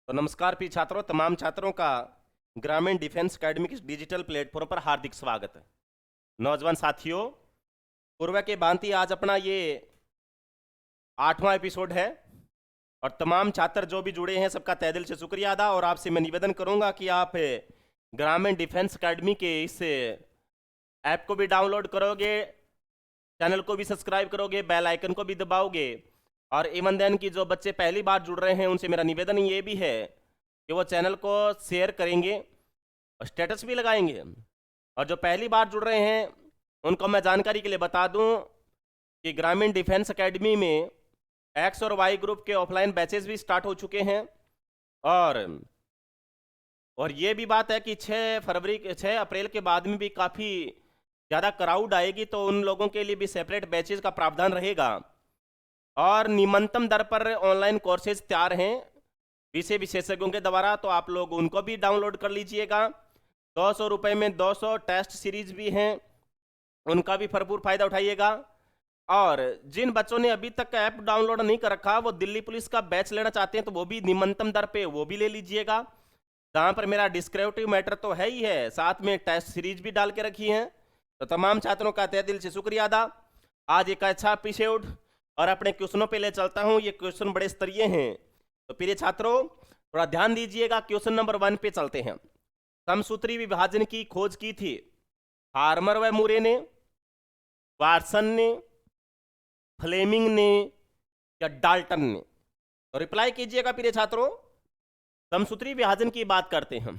तो नमस्कार प्रिय छात्रों, तमाम छात्रों का ग्रामीण डिफेंस एकेडमी के डिजिटल प्लेटफॉर्म पर हार्दिक स्वागत है। नौजवान साथियों, पूर्व के भांति आज अपना ये 8वां एपिसोड है और तमाम छात्र जो भी जुड़े हैं सबका तहे दिल से शुक्रिया अदा। और आपसे मैं निवेदन करूंगा कि आप ग्रामीण डिफेंस एकेडमी के इस ऐप को भी डाउनलोड करोगे, चैनल को भी सब्सक्राइब करोगे, बेल आइकन को भी दबाओगे। और इवन देन की जो बच्चे पहली बार जुड़ रहे हैं उनसे मेरा निवेदन ये भी है कि वो चैनल को शेयर करेंगे और स्टेटस भी लगाएंगे। और जो पहली बार जुड़ रहे हैं उनको मैं जानकारी के लिए बता दूं कि ग्रामीण डिफेंस एकेडमी में एक्स और वाई ग्रुप के ऑफलाइन बैचेस भी स्टार्ट हो चुके हैं। और ये भी बात है कि 6 अप्रैल के बाद में भी काफ़ी ज़्यादा क्राउड आएगी, तो उन लोगों के लिए भी सेपरेट बैचेस का प्रावधान रहेगा। और निम्नतम दर पर ऑनलाइन कोर्सेज तैयार हैं विषय विशेषज्ञों के द्वारा, तो आप लोग उनको भी डाउनलोड कर लीजिएगा। 200 रुपये में 200 टेस्ट सीरीज भी हैं, उनका भी भरपूर फायदा उठाइएगा। और जिन बच्चों ने अभी तक ऐप डाउनलोड नहीं कर रखा, वो दिल्ली पुलिस का बैच लेना चाहते हैं तो वो भी निम्नतम दर पे वो भी ले लीजिएगा, जहाँ पर मेरा डिस्क्रिप्टिव मैटर तो है ही है, साथ में टेस्ट सीरीज भी डाल के रखी है। तो तमाम छात्रों का तहे दिल से शुक्रिया अदा। आज एक अच्छा एपिसोड और अपने क्वेश्चनों पे ले चलता हूं। ये क्वेश्चन बड़े स्तरीय हैं, तो प्रिय छात्रों थोड़ा ध्यान दीजिएगा। क्वेश्चन नंबर 1 पे चलते हैं। समसूत्री विभाजन की खोज की थी फार्मर व मूरे ने, वाटसन ने, फ्लेमिंग ने या डाल्टन ने? तो रिप्लाई कीजिएगा प्रिय छात्रों। समसूत्री विभाजन की बात करते हैं।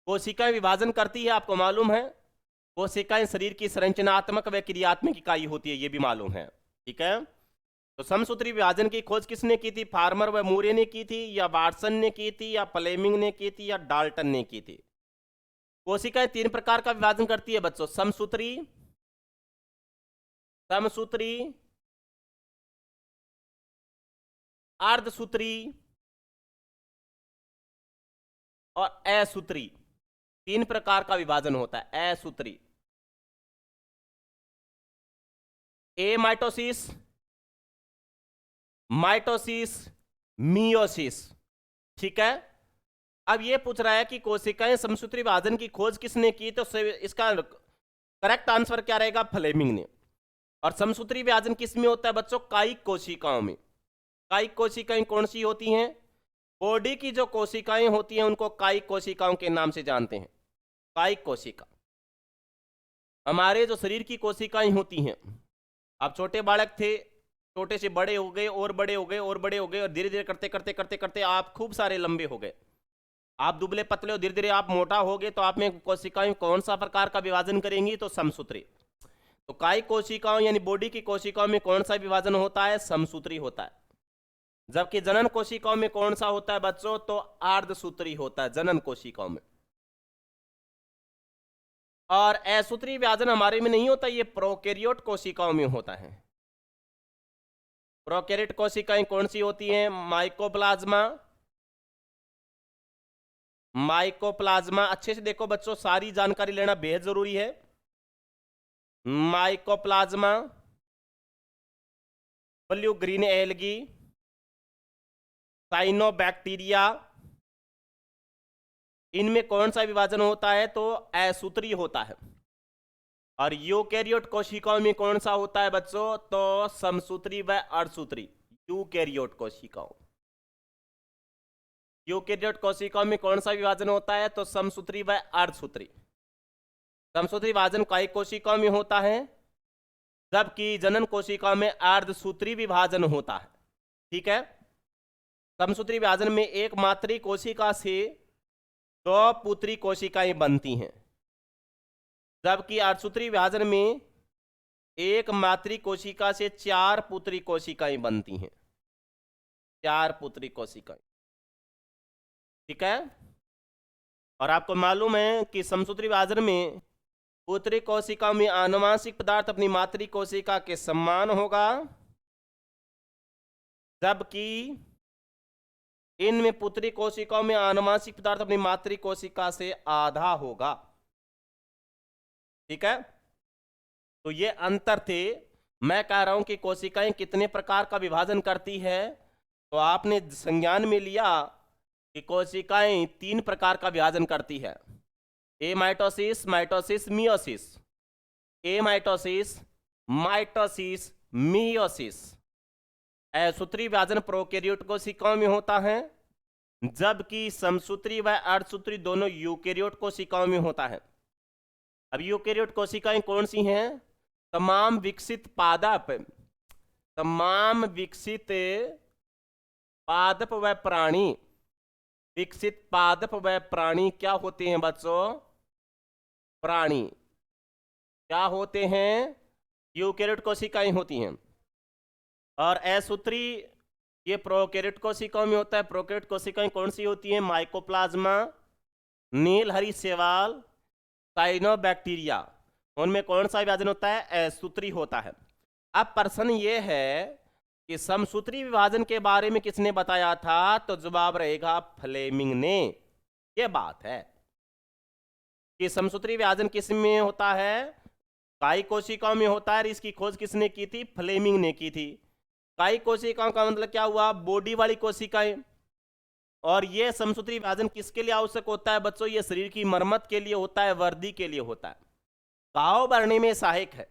कोशिकाएं विभाजन करती है, आपको मालूम है। कोशिकाएं शरीर की संरचनात्मक व क्रियात्मक इकाई होती है, ये भी मालूम है, ठीक है। तो समसूत्री विभाजन की खोज किसने की थी? फार्मर व मूरे ने की थी, या वाटसन ने की थी, या फ्लेमिंग ने की थी, या डाल्टन ने की थी? कोशिकाएं 3 प्रकार का विभाजन करती है बच्चों: समसूत्री, समसूत्री, अर्धसूत्री और असूत्री। 3 प्रकार का विभाजन होता है। असूत्री, ए माइटोसिस, माइटोसिस, मियोसिस, ठीक है। अब ये पूछ रहा है कि कोशिकाएं समसूत्री विभाजन की खोज किसने की, तो इसका करेक्ट आंसर क्या रहेगा? फ्लेमिंग ने। और समसूत्री विभाजन किस में होता है बच्चों? कायिक कोशिकाओं में। कायिक कोशिकाएं कौन सी होती हैं? बॉडी की जो कोशिकाएं होती हैं उनको कायिक कोशिकाओं के नाम से जानते हैं। कायिक कोशिका हमारे जो शरीर की कोशिकाएं होती हैं, आप छोटे बालक थे, छोटे से बड़े हो गए और बड़े हो गए और बड़े हो गए, और धीरे धीरे करते करते करते करते आप खूब सारे लंबे हो गए। आप दुबले पतले हो, धीरे धीरे आप मोटा हो गए, तो आप में कोशिकाएं कौन सा प्रकार का विभाजन करेंगी? तो समसूत्री। तो कायिक कोशिकाओं यानी बॉडी की कोशिकाओं में कौन सा विभाजन होता है? समसूत्री होता है। जबकि जनन कोशिकाओं में कौन सा होता है बच्चों? तो अर्धसूत्री होता है जनन कोशिकाओं में। और असूत्री विभाजन हमारे में नहीं होता, ये प्रोकैरियोट कोशिकाओं में होता है। प्रोकैरियोट कोशिकाएं कौन सी होती हैं? Mycoplasma, mycoplasma. अच्छे से देखो बच्चों, सारी जानकारी लेना बेहद जरूरी है। Mycoplasma, blue green algae, cyanobacteria, इनमें कौन सा विभाजन होता है? तो असूत्री होता है। और यूकैरियोट कोशिकाओं में कौन सा होता है बच्चों? तो समसूत्री व अर्धसूत्री। यूकैरियोट कोशिकाओं, यूकैरियोट कोशिकाओं में कौन सा विभाजन होता है? तो समसूत्री व अर्धसूत्री। समसूत्री विभाजन कायिक कोशिकाओं में होता है, जबकि जनन कोशिकाओं में अर्धसूत्री विभाजन होता है, ठीक है। समसूत्री विभाजन में एक मातृ कोशिका से 2 पुत्री कोशिकाएं बनती हैं, जबकि अर्धसूत्री विभाजन में एक मातृ कोशिका से 4 पुत्री कोशिकाएं बनती हैं। 4 पुत्री कोशिकाएं, ठीक है। और आपको मालूम है कि समसूत्री विभाजन में पुत्री कोशिका में आनुवंशिक पदार्थ अपनी मातृ कोशिका के समान होगा, जबकि इनमें पुत्री कोशिकाओं में आनुवंशिक पदार्थ अपनी मातृ कोशिका से आधा होगा, ठीक है। तो ये अंतर थे। मैं कह रहा हूं कि कोशिकाएं कितने प्रकार का विभाजन करती है, तो आपने संज्ञान में लिया कि कोशिकाएं 3 प्रकार का विभाजन करती है, amitosis, mitosis, meiosis. Amitosis, mitosis, meiosis. असूत्री विभाजन प्रोकैरियोट कोशिकाओं में होता है, जबकि समसूत्री व अर्धसूत्री दोनों यूकेरियोट कोशिकाओं में होता है। अब यूकेरियोट कोशिकाएं कौन सी हैं? तमाम विकसित पादप, तमाम विकसित पादप व प्राणी, विकसित पादप व प्राणी क्या होते हैं बच्चों? प्राणी क्या होते हैं? यूकेरियोट कोशिकाएं होती हैं। और असूत्री ये प्रोकैरियोट कोशिकाओं में होता है। प्रोकैरियोट कोशिकाएं कौन सी होती हैं? माइकोप्लाज्मा, नीलहरी शैवाल, साइनोबैक्टीरिया। उनमें कौन सा विभाजन होता है? असूत्री होता है। अब प्रश्न ये है कि समसूत्री विभाजन के बारे में किसने बताया था? तो जवाब रहेगा फ्लेमिंग ने। ये बात है कि समसूत्री विभाजन किस में होता है? काई कोशिकाओं में होता है। इसकी खोज किसने की थी? फ्लेमिंग ने की थी। काई कोशिकाओं का मतलब क्या हुआ? बॉडी वाली कोशिकाएं। और यह समसूत्री विभाजन किसके लिए आवश्यक होता है बच्चों? ये शरीर की मरम्मत के लिए होता है, वर्दी के लिए होता है। घाव भरने में सहायक है।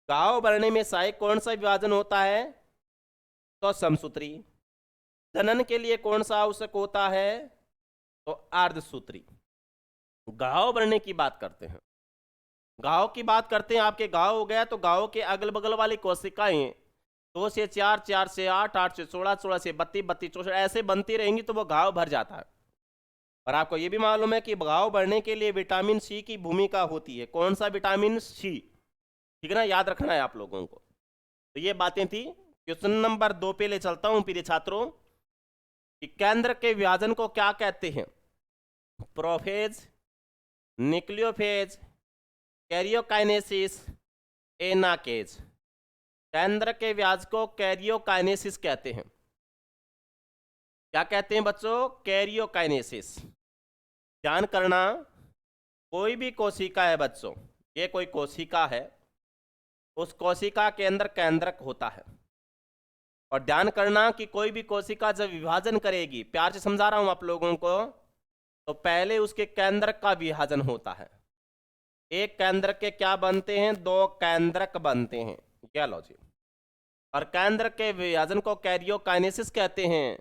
घाव भरने में सहायक कौन सा विभाजन होता है? तो समसूत्री। जनन के लिए कौन सा आवश्यक होता है? तो अर्धसूत्री। घाव भरने की बात करते हैं, घाव की बात करते हैं। आपके घाव हो गया तो घाव के अगल बगल वाली कोशिकाएं 2 से 4, 4 से 8, 8 से 16, 16 से 32, 32, 64 ऐसे बनती रहेंगी तो वो घाव भर जाता है। और आपको ये भी मालूम है कि घाव भरने के लिए विटामिन सी की भूमिका होती है। कौन सा? Vitamin C. ठीक है ना, याद रखना है आप लोगों को। तो ये बातें थी। क्वेश्चन नंबर 2 पे ले चलता हूं प्रिय छात्रों कि केंद्र के विभाजन को क्या कहते हैं? Prophase, nucleophase, karyokinesis, anaphase. केंद्र के विभाजन को कैरियोकाइनेसिस कहते हैं। क्या कहते हैं बच्चों? कैरियोकाइनेसिस। ध्यान करना, कोई भी कोशिका है बच्चों, ये कोई कोशिका है, उस कोशिका के अंदर केंद्रक होता है। और ध्यान करना कि कोई भी कोशिका जब विभाजन करेगी, प्यार से समझा रहा हूं आप लोगों को, तो पहले उसके केंद्रक का विभाजन होता है। एक केंद्रक के क्या बनते हैं? 2 केंद्रक बनते हैं। क्या लॉजिक? और केंद्र के विभाजन को कैरियोकाइनेसिस कहते हैं,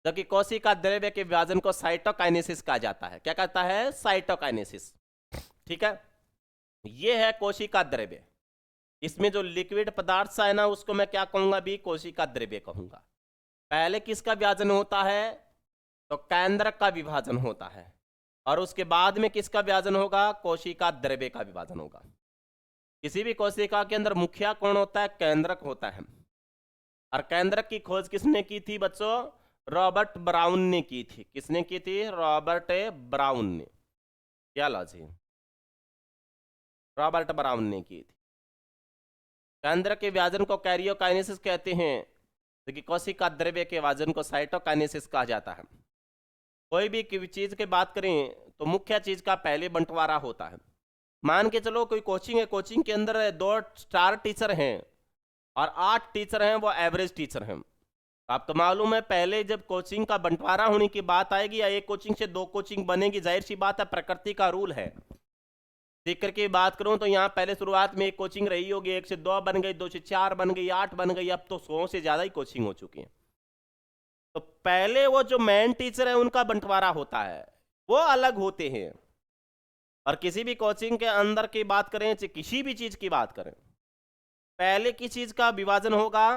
जबकि कोशिका द्रव्य के विभाजन को साइटोकाइनेसिस कहा जाता है। क्या कहता है? साइटोकाइनेसिस। ठीक है, यह है कोशिका द्रव्य। इसमें जो लिक्विड पदार्थ है ना, उसको मैं क्या कहूंगा भी? कोशिका द्रव्य कहूंगा। पहले किसका विभाजन होता है? तो केंद्रक का विभाजन होता है। और उसके बाद में किसका विभाजन होगा? कोशिका द्रव्य का विभाजन होगा। किसी भी कोशिका के अंदर मुखिया कौन होता है? केंद्रक होता है। और केंद्रक की खोज किसने की थी बच्चों? रॉबर्ट ब्राउन ने की थी। किसने की थी? रॉबर्ट ब्राउन ने। क्या लॉजिक? रॉबर्ट ब्राउन ने की थी। केंद्र के विभाजन को कैरियोकाइनेसिस कहते हैं, जबकि कोशिका द्रव्य के विभाजन को साइटोकाइनेसिस कहा जाता है। कोई भी चीज की बात करें तो मुख्य चीज का पहले बंटवारा होता है। मान के चलो कोई कोचिंग है, कोचिंग के अंदर 2 स्टार टीचर हैं और 8 टीचर हैं, वो एवरेज टीचर हैं। आपको मालूम है पहले जब कोचिंग का बंटवारा होने की बात आएगी या एक कोचिंग से 2 कोचिंग बनेगी, जाहिर सी बात है, प्रकृति का रूल है। सीकर की बात करूं तो यहाँ पहले शुरुआत में एक कोचिंग रही होगी, 1 से 2 बन गई, 2 से 4 बन गई, 8 बन गई, अब तो 100 से ज्यादा ही कोचिंग हो चुकी है। तो पहले वो जो मेन टीचर है उनका बंटवारा होता है, वो अलग होते हैं। और किसी भी कोचिंग के अंदर की बात करें, किसी भी चीज की बात करें, पहले की चीज का विभाजन होगा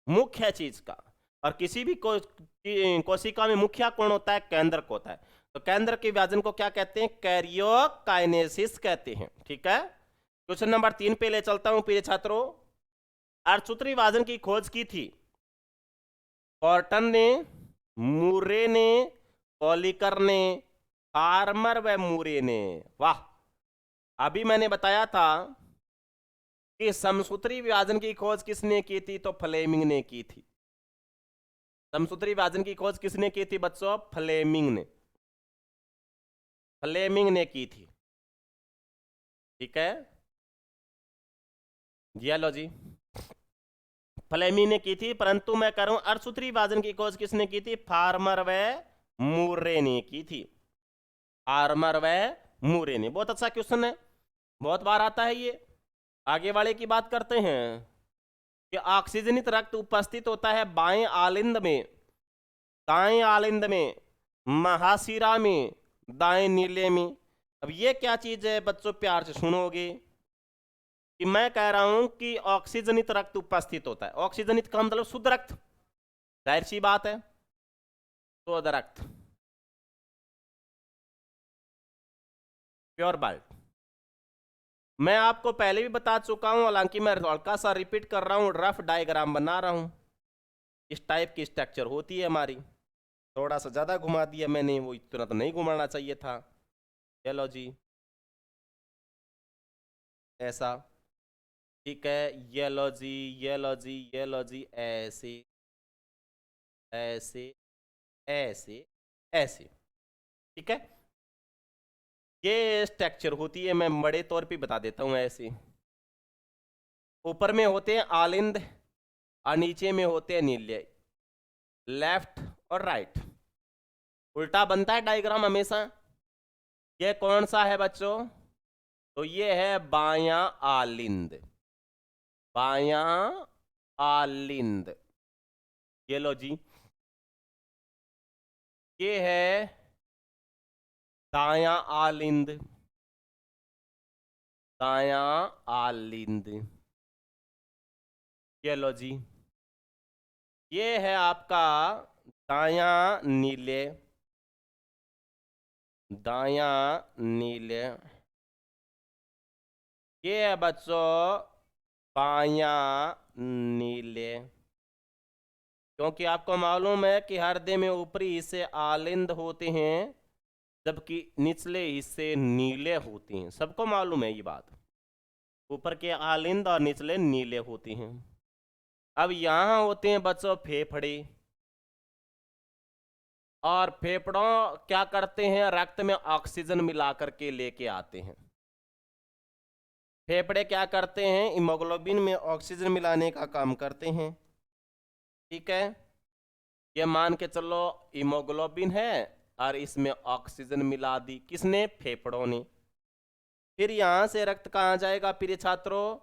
मुख्य चीज का। और किसी भी कोशिका में मुख्य कौन होता है? केंद्रक होता है। तो केंद्र के विभाजन को क्या कहते हैं? कैरियोकाइनेसिस कहते हैं। ठीक है, क्वेश्चन नंबर 3 पे ले चलता हूं प्रिय छात्रों। अर्धसूत्री विभाजन की खोज की थी कॉर्टन ने, मूरे ने, कॉलिकर ने, फार्मर व मूरे ने। वाह, अभी मैंने बताया था कि समसूत्री विभाजन की खोज किसने की थी? तो फ्लेमिंग ने की थी। समसूत्री विभाजन की खोज किसने की थी बच्चों? फ्लेमिंग ने। फ्लेमिंग ने की थी। ठीक है जी, लो जी, फ्लेमिंग ने की थी। परंतु मैं कह रहा हूं अर्धसूत्री विभाजन की खोज किसने की थी? फार्मर व मूरे ने की थी। आर्मर व मूरे ने, बहुत अच्छा क्वेश्चन है, बहुत बार आता है ये। आगे वाले की बात करते हैं कि ऑक्सीजनित रक्त उपस्थित होता है बाएं आलिंद में, दाएं आलिंद में, महाशिरा में, दाएं नीले में। अब ये क्या चीज है बच्चों, प्यार से सुनोगे कि मैं कह रहा हूं कि ऑक्सीजनित रक्त उपस्थित होता है। ऑक्सीजनित का मतलब शुद्ध रक्त, जाहिर सी बात है, शुद्ध रक्त, प्योर ब्लड। मैं आपको पहले भी बता चुका हूं, हालांकि मैं हल्का सा रिपीट कर रहा हूं, रफ डायग्राम बना रहा हूं। इस टाइप की स्ट्रक्चर होती है हमारी। थोड़ा सा ज्यादा घुमा दिया मैंने, वो इतना तो नहीं घुमाना चाहिए था। चलो जी, ऐसा, ठीक है, ये लो जी, ये लो जी, ये लो जी, ऐसे ऐसे ऐसे ऐसे, ठीक है। ये स्ट्रक्चर होती है, मैं बड़े तौर पे बता देता हूं। ऐसे ऊपर में होते हैं आलिंद और नीचे में होते हैं नीले, लेफ्ट और राइट। उल्टा बनता है डायग्राम हमेशा। ये कौन सा है बच्चों, तो ये है बायां आलिंद, बायां आलिंद। ये लो जी, ये है दायां आलिंद, दायां आलिंद। ये लो जी, ये है आपका दायां नीले, दायां नीले। ये है बच्चों बायां नीले, क्योंकि आपको मालूम है कि हृदय में ऊपरी हिस्से आलिंद होते हैं जबकि निचले हिस्से नीले होते हैं। सबको मालूम है ये बात, ऊपर के आलिंद और निचले नीले होते हैं। अब यहां होते हैं बच्चों फेफड़े, और फेफड़ों क्या करते हैं, रक्त में ऑक्सीजन मिला करके लेके आते हैं। फेफड़े क्या करते हैं, हीमोग्लोबिन में ऑक्सीजन मिलाने का काम करते हैं, ठीक है। ये मान के चलो हीमोग्लोबिन है और इसमें ऑक्सीजन मिला दी, किसने, फेफड़ों ने। फिर यहां से रक्त कहां जाएगा प्रिय छात्रों,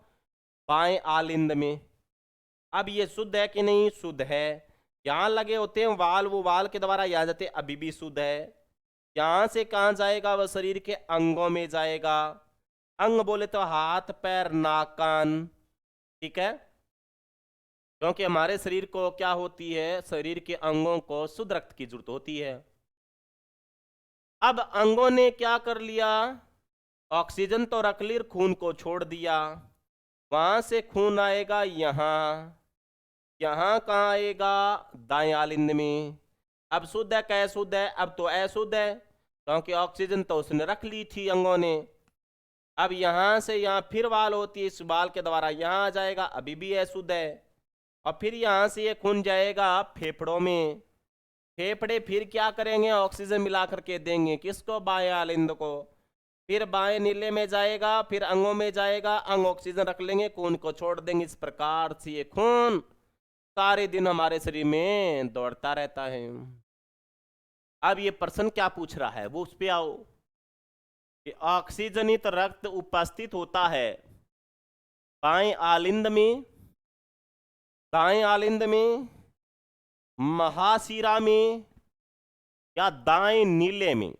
बाएं आलिंद में। अब ये शुद्ध है कि नहीं, शुद्ध है। यहां लगे होते हैं वाल, वो वाल के द्वारा यहाँ जाते, अभी भी शुद्ध है। यहां से कहां जाएगा, वह शरीर के अंगों में जाएगा। अंग बोले तो हाथ पैर नाक कान, ठीक है, क्योंकि हमारे शरीर को क्या होती है, शरीर के अंगों को शुद्ध रक्त की जरूरत होती है। अब अंगों ने क्या कर लिया, ऑक्सीजन तो रख ली, खून को छोड़ दिया। वहां से खून आएगा यहां, यहां कहां आएगा, दाएं आलिंद में। अब शुद्ध है क्या शुद्ध है, अब तो अशुद्ध है, क्योंकि ऑक्सीजन तो उसने रख ली थी अंगों ने। अब यहां से यहां फिर वाल होती है, इस वाल के द्वारा यहां आ जाएगा, अभी भी अशुद्ध है। और फिर यहां से ये खून जाएगा फेफड़ों में। फेफड़े फिर क्या करेंगे, ऑक्सीजन मिला करके देंगे, किसको, बाएं आलिंद को। फिर बाएं नीले में जाएगा, फिर अंगों में जाएगा, अंग ऑक्सीजन रख लेंगे, खून को छोड़ देंगे। इस प्रकार से ये खून सारे दिन हमारे शरीर में दौड़ता रहता है। अब ये प्रश्न क्या पूछ रहा है वो उस पे आओ, कि ऑक्सीजनित रक्त उपस्थित होता है बाएं आलिंद में, दाएं आलिंद में, महाशिरा में, या दाएं नीले में।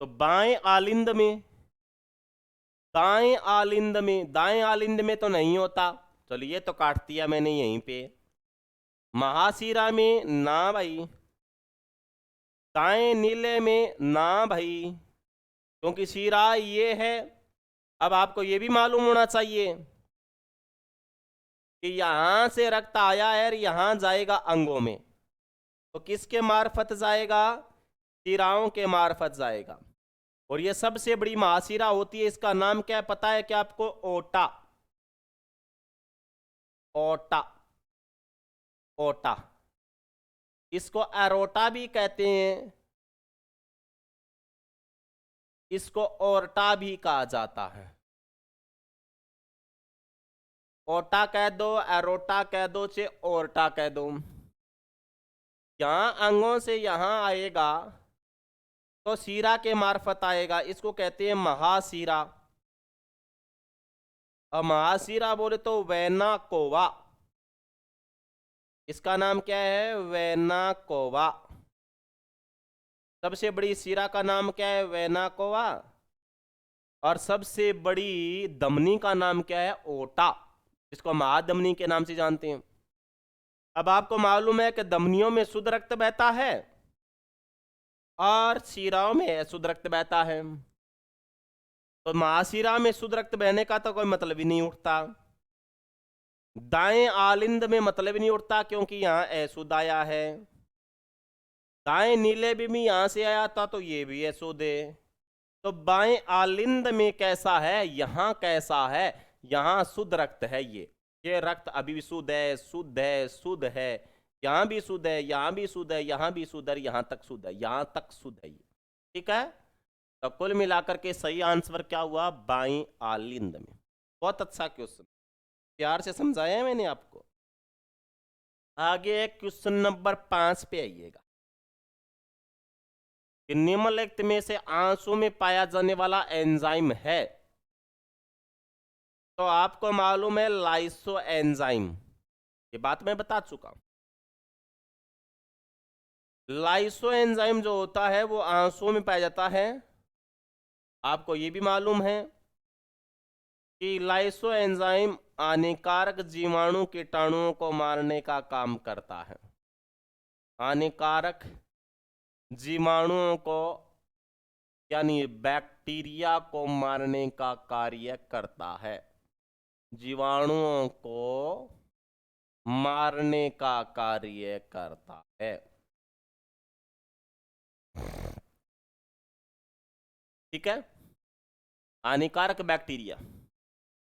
तो बाएं आलिंद में, दाएं आलिंद में, दाएं आलिंद में तो नहीं होता, चलिए तो काट दिया मैंने यहीं पे। महाशिरा में ना भाई, दाएं नीले में ना भाई, क्योंकि शिरा ये है। अब आपको ये भी मालूम होना चाहिए कि यहां से रक्त आया है और यहां जाएगा अंगों में, तो किसके मार्फत जाएगा, शिराओं के मार्फत जाएगा। और ये सबसे बड़ी महाशिरा होती है, इसका नाम क्या है पता है क्या आपको, ओटा, ओटा, ओटा। इसको एरोटा भी कहते हैं, इसको ओरटा भी कहा जाता है। ओटा कह दो, एरोटा कह दो, चे ओरटा कह दो। यहाँ अंगों से यहाँ आएगा तो सीरा के मार्फत आएगा, इसको कहते हैं महासीरा। अब महासीरा बोले तो वैना कोवा, इसका नाम क्या है? वैना कोवा। सबसे बड़ी सीरा का नाम क्या है? वैना कोवा। और सबसे बड़ी धमनी का नाम क्या है? ओटा, जिसको महाधमनी के नाम से जानते हैं। अब आपको मालूम है कि धमनियों में शुद्ध रक्त बहता है और सीराओं में अशुद्ध रक्त बहता है, तो महासीरा में शुद्ध रक्त बहने का तो कोई मतलब ही नहीं उठता। दाएं आलिंद में मतलब ही नहीं उठता, क्योंकि यहाँ अशुद्ध आया है। दाएं नीले भी यहाँ से आया था तो ये भी अशुद्ध है। तो बाएं आलिंद में कैसा है? यहाँ कैसा है? यहाँ शुद्ध रक्त है। ये रक्त अभी भी शुद्ध है, शुद्ध है, शुद्ध है। यहाँ भी शुद्ध है, यहाँ भी शुद्ध है, यहाँ भी शुद्ध है, यहाँ तक शुद्ध है, यहाँ तक शुद्ध है ये। ठीक है, तो कुल मिलाकर के सही आंसर क्या हुआ? बाईं आलिंद में। बहुत अच्छा क्वेश्चन, प्यार से समझाया है मैंने आपको। आगे क्वेश्चन नंबर 5 पे आइएगा। निम्नलिखित में से आंसू में पाया जाने वाला एंजाइम है? तो आपको मालूम है लाइसो एंजाइम, ये बात मैं बता चुका हूं। लाइसो एंजाइम जो होता है वो आंसू में पाया जाता है। आपको ये भी मालूम है कि लाइसो एंजाइम हानिकारक जीवाणु कीटाणुओं को मारने का काम करता है। हानिकारक जीवाणुओं को यानी बैक्टीरिया को मारने का कार्य करता है। जीवाणुओं को मारने का कार्य करता है। ठीक है, हानिकारक बैक्टीरिया।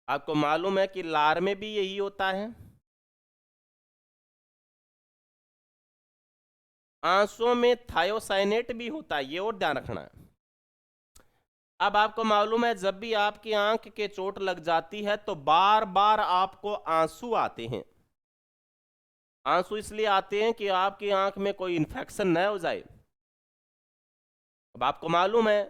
आपको मालूम है कि लार में भी यही होता है। आंसुओं में थायोसाइनेट भी होता है, ये और ध्यान रखना है। अब आपको मालूम है जब भी आपकी आंख के चोट लग जाती है तो बार बार आपको आंसू आते हैं। आंसू इसलिए आते हैं कि आपकी आंख में कोई इन्फेक्शन न हो जाए। अब आपको मालूम है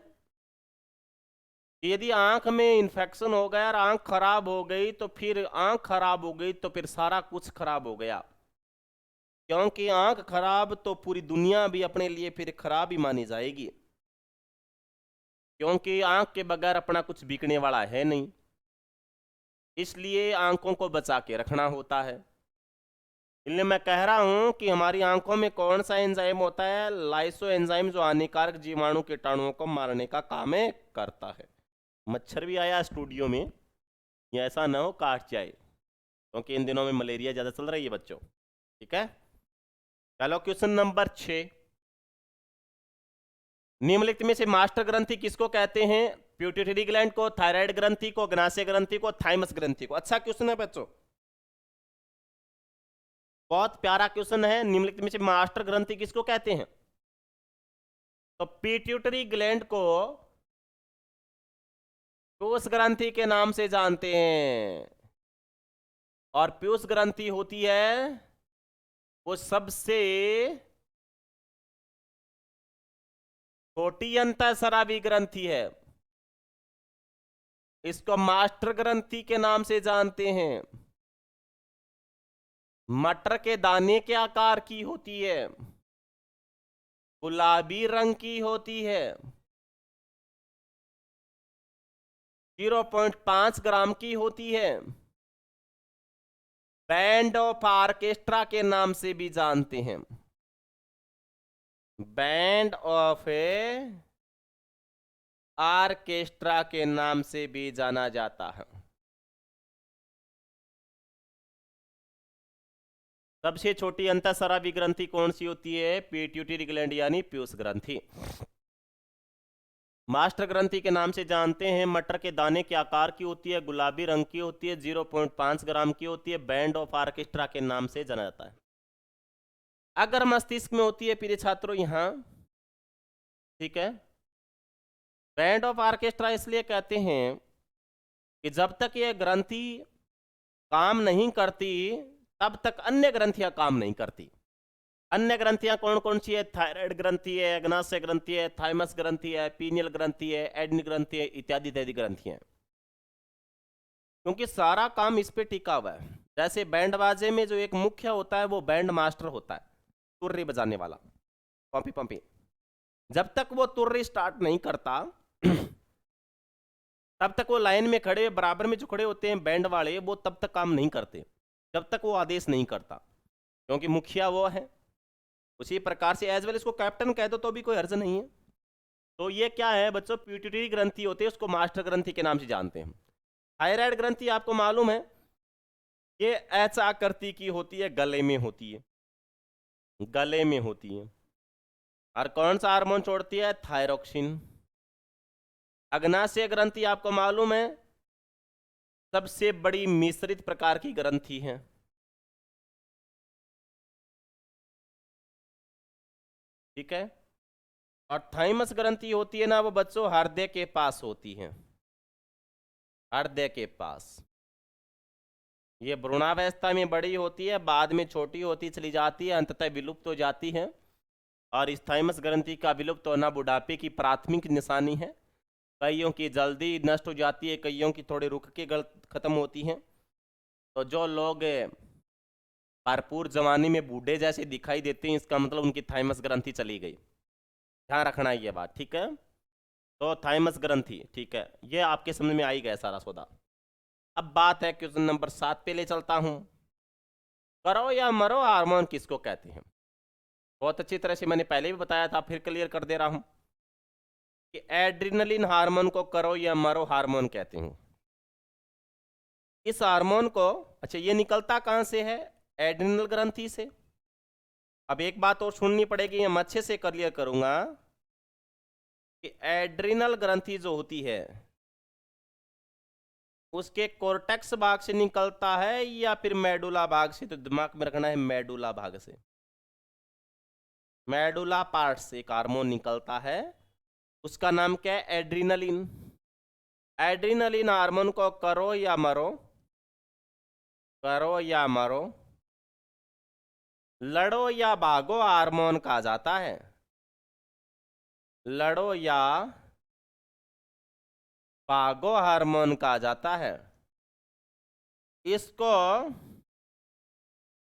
कि यदि आंख में इन्फेक्शन हो गया और आंख खराब हो गई तो फिर आंख खराब हो गई तो फिर सारा कुछ खराब हो गया, क्योंकि आंख खराब तो पूरी दुनिया भी अपने लिए फिर खराब ही मानी जाएगी, क्योंकि आंख के बगैर अपना कुछ बिकने वाला है नहीं। इसलिए आंखों को बचा के रखना होता है। इसलिए मैं कह रहा हूं कि हमारी आंखों में कौन सा एंजाइम होता है? लाइसो एंजाइम, जो हानिकारक जीवाणु कीटाणुओं को मारने का काम करता है। मच्छर भी आया स्टूडियो में, या ऐसा ना हो काट जाए, क्योंकि इन दिनों में मलेरिया ज़्यादा चल रही है बच्चों। ठीक है, चलो क्वेश्चन नंबर 6। निम्नलिखित में से मास्टर ग्रंथि किसको कहते हैं? प्यूटिटरी ग्लैंड को, थायराइड ग्रंथि को, ग्नाशय ग्रंथि को, थाइमस ग्रंथि को। अच्छा क्वेश्चन है बच्चों, बहुत प्यारा क्वेश्चन है। निम्नलिखित में से मास्टर ग्रंथि किसको कहते हैं? तो पिट्यूटरी ग्लैंड को पीयूष ग्रंथि के नाम से जानते हैं, और पीयूष ग्रंथि होती है वो सबसे छोटी अंतःस्रावी ग्रंथि है। इसको मास्टर ग्रंथि के नाम से जानते हैं। मटर के दाने के आकार की होती है, गुलाबी रंग की होती है, 0.5 ग्राम की होती है। बैंड ऑफ ऑर्केस्ट्रा के नाम से भी जानते हैं, बैंड ऑफ ऑर्केस्ट्रा के नाम से भी जाना जाता है। सबसे छोटी अंतःस्रावी ग्रंथि कौन सी होती है? पिट्यूटरी ग्लैंड यानी पीयूष ग्रंथि। मास्टर ग्रंथि के नाम से जानते हैं। मटर के दाने के आकार की होती है, गुलाबी रंग की होती है, 0.5 ग्राम की होती है, बैंड ऑफ ऑर्केस्ट्रा के नाम से जाना जाता है। अगर मस्तिष्क में होती है प्रिय छात्रों यहां, ठीक है। बैंड ऑफ ऑर्केस्ट्रा इसलिए कहते हैं कि जब तक यह ग्रंथि काम नहीं करती तब तक अन्य ग्रंथियां काम नहीं करती। अन्य ग्रंथियां कौन कौन सी है? थायराइड ग्रंथि है, अग्नाशय ग्रंथि है, थाइमस ग्रंथि है, पीनियल ग्रंथि है, एडनी ग्रंथि है, इत्यादि इत्यादि ग्रंथियां हैं। क्योंकि सारा काम इस पे टिका हुआ है। जैसे बैंड बाजे में जो एक मुख्य होता है वो बैंड मास्टर होता है, तुर्री बजाने वाला, पंपी पंपी। जब तक वो तुर्री स्टार्ट नहीं करता तब तक वो लाइन में खड़े, बराबर में जो खड़े होते हैं बैंड वाले, वो तब तक काम नहीं करते जब तक वो आदेश नहीं करता, क्योंकि मुखिया वो है। उसी प्रकार से एज वेल इसको कैप्टन कह दो तो भी कोई हर्ज नहीं है। तो ये क्या है बच्चों? प्यूटिटरी ग्रंथि होती है, उसको मास्टर ग्रंथि के नाम से जानते हैं। थायराइड ग्रंथि आपको मालूम है ये एच आकृति की होती है, गले में होती है, गले में होती है। और कौन सा हार्मोन छोड़ती है? थायरोक्सिन। अग्नाशय ग्रंथि आपको मालूम है सबसे बड़ी मिश्रित प्रकार की ग्रंथि है। ठीक है। और थाइमस ग्रंथि होती है ना, वो बच्चों हृदय के पास होती है, हृदय के पास। ये भ्रूणावस्था में बड़ी होती है, बाद में छोटी होती चली जाती है, अंततः विलुप्त हो जाती है। और इस थाइमस ग्रंथि का विलुप्त होना बुढ़ापे की प्राथमिक निशानी है। कईयों की जल्दी नष्ट हो जाती है, कईयों की थोड़ी रुक के खत्म होती है। तो जो लोग भरपूर जवानी में बूढ़े जैसे दिखाई देते हैं, इसका मतलब उनकी थाइमस ग्रंथि चली गई। ध्यान रखना ये बात, ठीक है। तो थाइमस ग्रंथि, ठीक है, ये आपके समझ में आई गया सारा सौदा। अब बात है क्वेश्चन नंबर 7 पे ले चलता हूं। करो या मरो हार्मोन किसको कहते हैं? बहुत अच्छी तरह से मैंने पहले भी बताया था, फिर क्लियर कर दे रहा हूं कि एड्रिनलिन हार्मोन को करो या मरो हार्मोन कहते हैं। इस हार्मोन को, अच्छा, ये निकलता कहां से है? एड्रिनल ग्रंथि से। अब एक बात और सुननी पड़ेगी, मैं अच्छे से क्लियर करूंगा कि एड्रिनल ग्रंथि जो होती है उसके कोर्टेक्स भाग से निकलता है या फिर मेडुला भाग से? तो दिमाग में रखना है मेडुला भाग से, मेडुला पार्ट से एक हार्मोन निकलता है, उसका नाम क्या है? एड्रिनलिन। एड्रिनलिन हार्मोन को करो या मरो, करो या मरो, लड़ो या भागो हार्मोन कहा जाता है। लड़ो या भागो हार्मोन कहा जाता है। इसको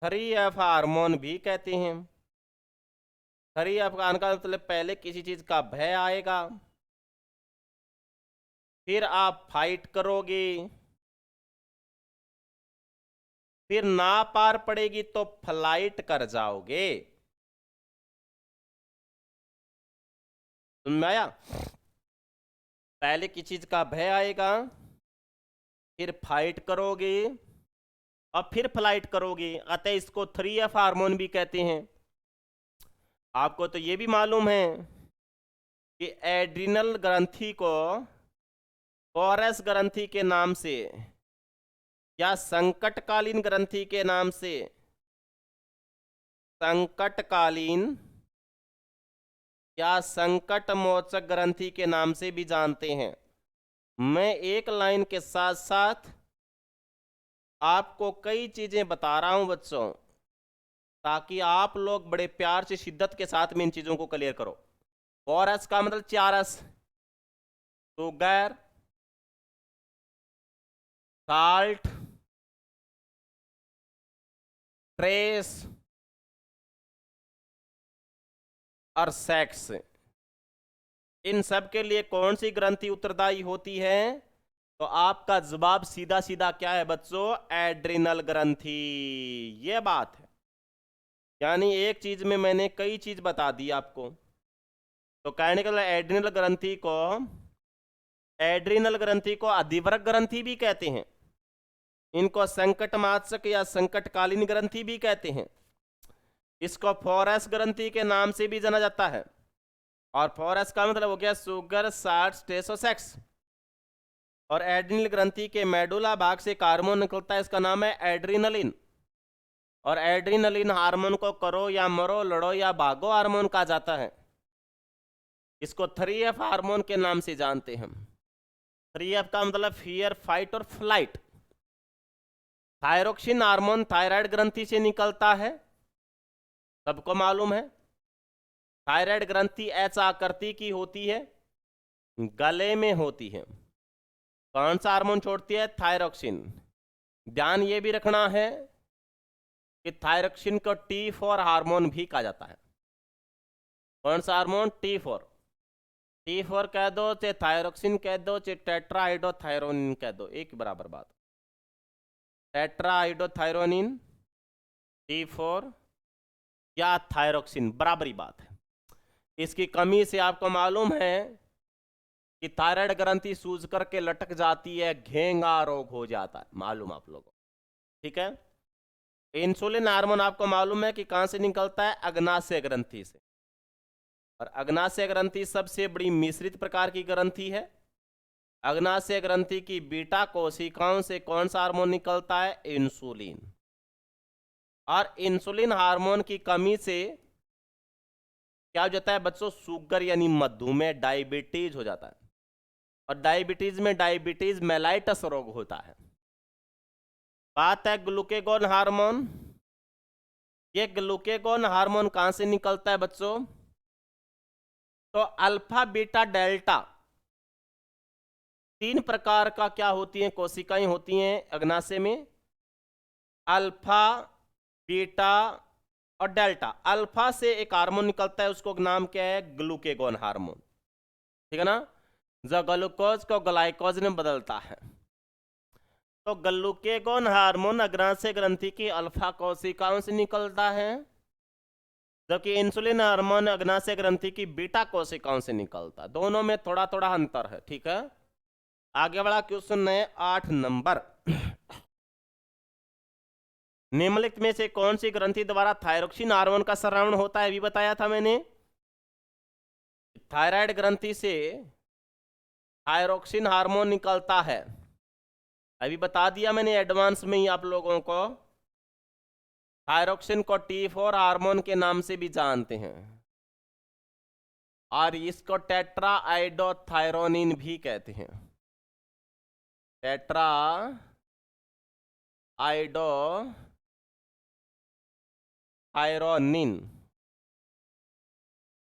3F हार्मोन भी कहते हैं। 3F का मतलब पहले किसी चीज का भय आएगा, फिर आप फाइट करोगे, फिर ना पार पड़ेगी तो फ्लाइट कर जाओगे। समझ में आया? पहले किसी चीज का भय आएगा, फिर फाइट करोगे और फिर फ्लाइट करोगे, अतः इसको 3F हार्मोन भी कहते हैं। आपको तो ये भी मालूम है कि एड्रिनल ग्रंथि को कोरस ग्रंथि के नाम से या संकटकालीन ग्रंथि के नाम से, संकटकालीन या संकट मोचक ग्रंथि के नाम से भी जानते हैं। मैं एक लाइन के साथ साथ आपको कई चीजें बता रहा हूं बच्चों, ताकि आप लोग बड़े प्यार से शिद्दत के साथ में इन चीजों को क्लियर करो। कोरस का मतलब 4S, शुगर, साल्ट, ट्रेस और सेक्स। इन सब के लिए कौन सी ग्रंथि उत्तरदायी होती है? तो आपका जवाब सीधा सीधा क्या है बच्चों? एड्रिनल ग्रंथि। ये बात है, यानी एक चीज में मैंने कई चीज बता दी आपको। तो कहने का एड्रिनल ग्रंथि को, एड्रिनल ग्रंथि को अधिवृक्क ग्रंथि भी कहते हैं, इनको संकटमाचक या संकटकालीन ग्रंथि भी कहते हैं, इसको 4S ग्रंथि के नाम से भी जाना जाता है। और 4S का मतलब हो गया शुगर, साल्ट, ट्रेस और सेक्स। और एड्रिनल ग्रंथि के मेडुला भाग से एक हार्मोन निकलता है, इसका नाम है एड्रिनलिन। और एड्रिनलिन हार्मोन को करो या मरो, लड़ो या भागो हार्मोन कहा जाता है। इसको 3F हार्मोन के नाम से जानते हैं। 3F का मतलब फियर, फाइट और फ्लाइट। थायरोक्सिन हार्मोन थायराइड ग्रंथि से निकलता है, सबको मालूम है थायराइड ग्रंथि एच आकृति की होती है, गले में होती है। कौन सा हार्मोन छोड़ती है? थायरोक्सिन। ध्यान ये भी रखना है कि थायरोक्सिन को T4 हार्मोन भी कहा जाता है। कौन सा हार्मोन? T4। T4 कह दो, चाहे थायरोक्सिन कह दो, चाहे टेट्राहाइड्रोथायरोनिन कह दो, एक बराबर बात। टेट्राहाइड्रोथायरोनिन, T4 या थायरोक्सिन, बराबरी बात है। इसकी कमी से आपको मालूम है कि थायराइड ग्रंथि सूज करके लटक जाती है, घेंगा रोग हो जाता है, मालूम आप लोगों को, ठीक है। इंसुलिन हार्मोन आपको मालूम है कि कहां से निकलता है? अग्नाशय ग्रंथि से। और अग्नाशय ग्रंथि सबसे बड़ी मिश्रित प्रकार की ग्रंथि है। अग्नाशय ग्रंथि की बीटा कोशिकाओं से कौन सा हार्मोन निकलता है? इंसुलिन। और इंसुलिन हार्मोन की कमी से क्या हो जाता है बच्चों? शुगर यानी मधुमेह, डायबिटीज हो जाता है। और डायबिटीज में डायबिटीज मेलाइटस रोग होता है। बात है ग्लूकेगॉन हार्मोन। ये ग्लूकेगॉन हार्मोन कहां से निकलता है बच्चों? तो अल्फा बीटा डेल्टा, तीन प्रकार का क्या होती हैं? कोशिकाएं होती हैं अग्नाशय में, अल्फा, बीटा और डेल्टा। अल्फा से एक हार्मोन निकलता है, उसको नाम क्या है? ग्लूकेगॉन हार्मोन, ठीक है ना, जो ग्लूकोज को ग्लाइकोज में बदलता है। तो ग्लूकेगॉन हार्मोन अग्नाशय ग्रंथि की अल्फा कोशिकाओं से निकलता है, जबकि इंसुलिन हार्मोन अग्नाशय ग्रंथि की बीटा कोशिकाओं से निकलता है। दोनों में थोड़ा थोड़ा अंतर है, ठीक है। आगे वाला क्वेश्चन है 8 नंबर। निम्नलिखित में से कौन सी ग्रंथि द्वारा थायरोक्सिन हार्मोन का स्रावण होता है? अभी बताया था मैंने, थायराइड ग्रंथि से थायरोक्सिन हार्मोन निकलता है। अभी बता दिया मैंने एडवांस में ही आप लोगों को। थायरोक्सिन को T4 हार्मोन के नाम से भी जानते हैं, और इसको टेट्राआइडोथायरोनिन भी कहते हैं। टेट्राआइडोथायरोनिन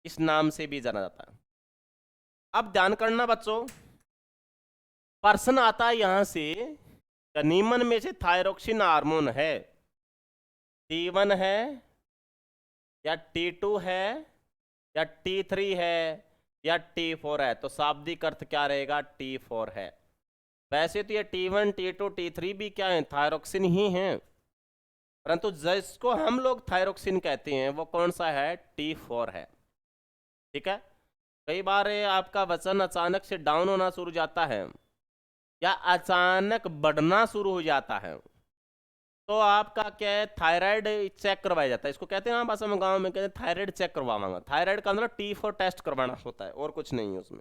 इस नाम से भी जाना जाता है। अब ध्यान करना बच्चों, प्रश्न आता है यहां से, निम्न में से थायरोक्सिन हार्मोन है T1 है या T2 है या T3 है या T4 है? तो शाब्दिक अर्थ क्या रहेगा? T4 है। वैसे तो ये T1, T2, T3 भी क्या है? थायरोक्सिन ही हैं, परंतु जिसको हम लोग थायरोक्सिन कहते हैं वो कौन सा है? T4 है, ठीक है। कई बार आपका वजन अचानक से डाउन होना शुरू जाता है या अचानक बढ़ना शुरू हो जाता है, तो आपका क्या है? थायराइड चेक करवाया जाता है। इसको कहते हैं ना भाषा में, गांव में कहते हैं थायराइड चेक करवाऊंगा। थायराइड का अंदर T4 टेस्ट करवाना होता है, और कुछ नहीं है उसमें।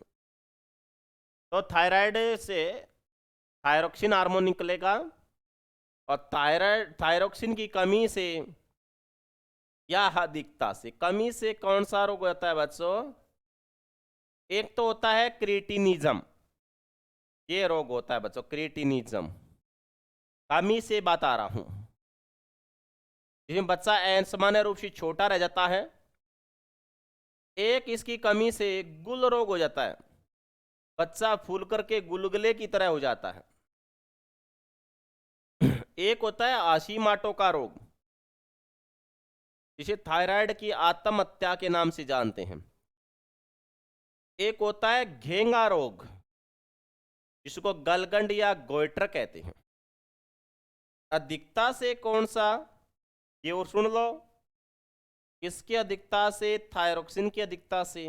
तो थायराइड से थायरोक्सिन हार्मोन निकलेगा, और थायरोक्सिन की कमी से या अधिकता से, कमी से कौन सा रोग होता है बच्चों? एक तो होता है क्रिटिनिज्म, ये रोग होता है बच्चों, क्रिटिनिज्म। कमी से बता रहा हूं, जिसमें बच्चा सामान्य रूप से छोटा रह जाता है। एक इसकी कमी से गुल रोग हो जाता है, बच्चा फूल करके गुलगुले की तरह हो जाता है। एक होता है हाशिमोटो का रोग, जिसे थायराइड की आत्महत्या के नाम से जानते हैं। एक होता है घेंगा रोग, जिसको गलगंड या गोइटर कहते हैं। अधिकता से कौन सा? ये और सुन लो, किसकी अधिकता से? थायरोक्सिन की अधिकता से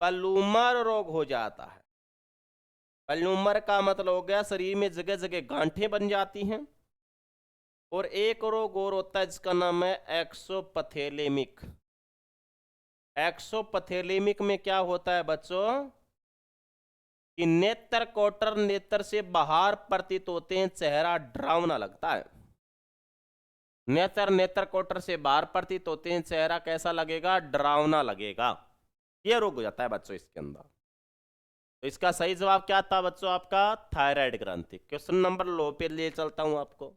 पल्लूमर रोग हो जाता है। पल्लूमर का मतलब हो गया शरीर में जगह जगह गांठें बन जाती हैं। और एक रोग और होता है जिसका नाम है एक्सोपथेलेमिक। एक्सोपथेलेमिक में क्या होता है बच्चों? कि नेत्र कोटर नेत्र से बाहर प्रतीत होते हैं, चेहरा डरावना लगता है। नेत्र कोटर से बाहर प्रतीत होते हैं, चेहरा कैसा लगेगा? डरावना लगेगा। ये रोग हो जाता है बच्चों इसके अंदर। तो इसका सही जवाब क्या था बच्चों? आपका थायराइड ग्रंथि। क्वेश्चन नंबर लो पे ले चलता हूं आपको।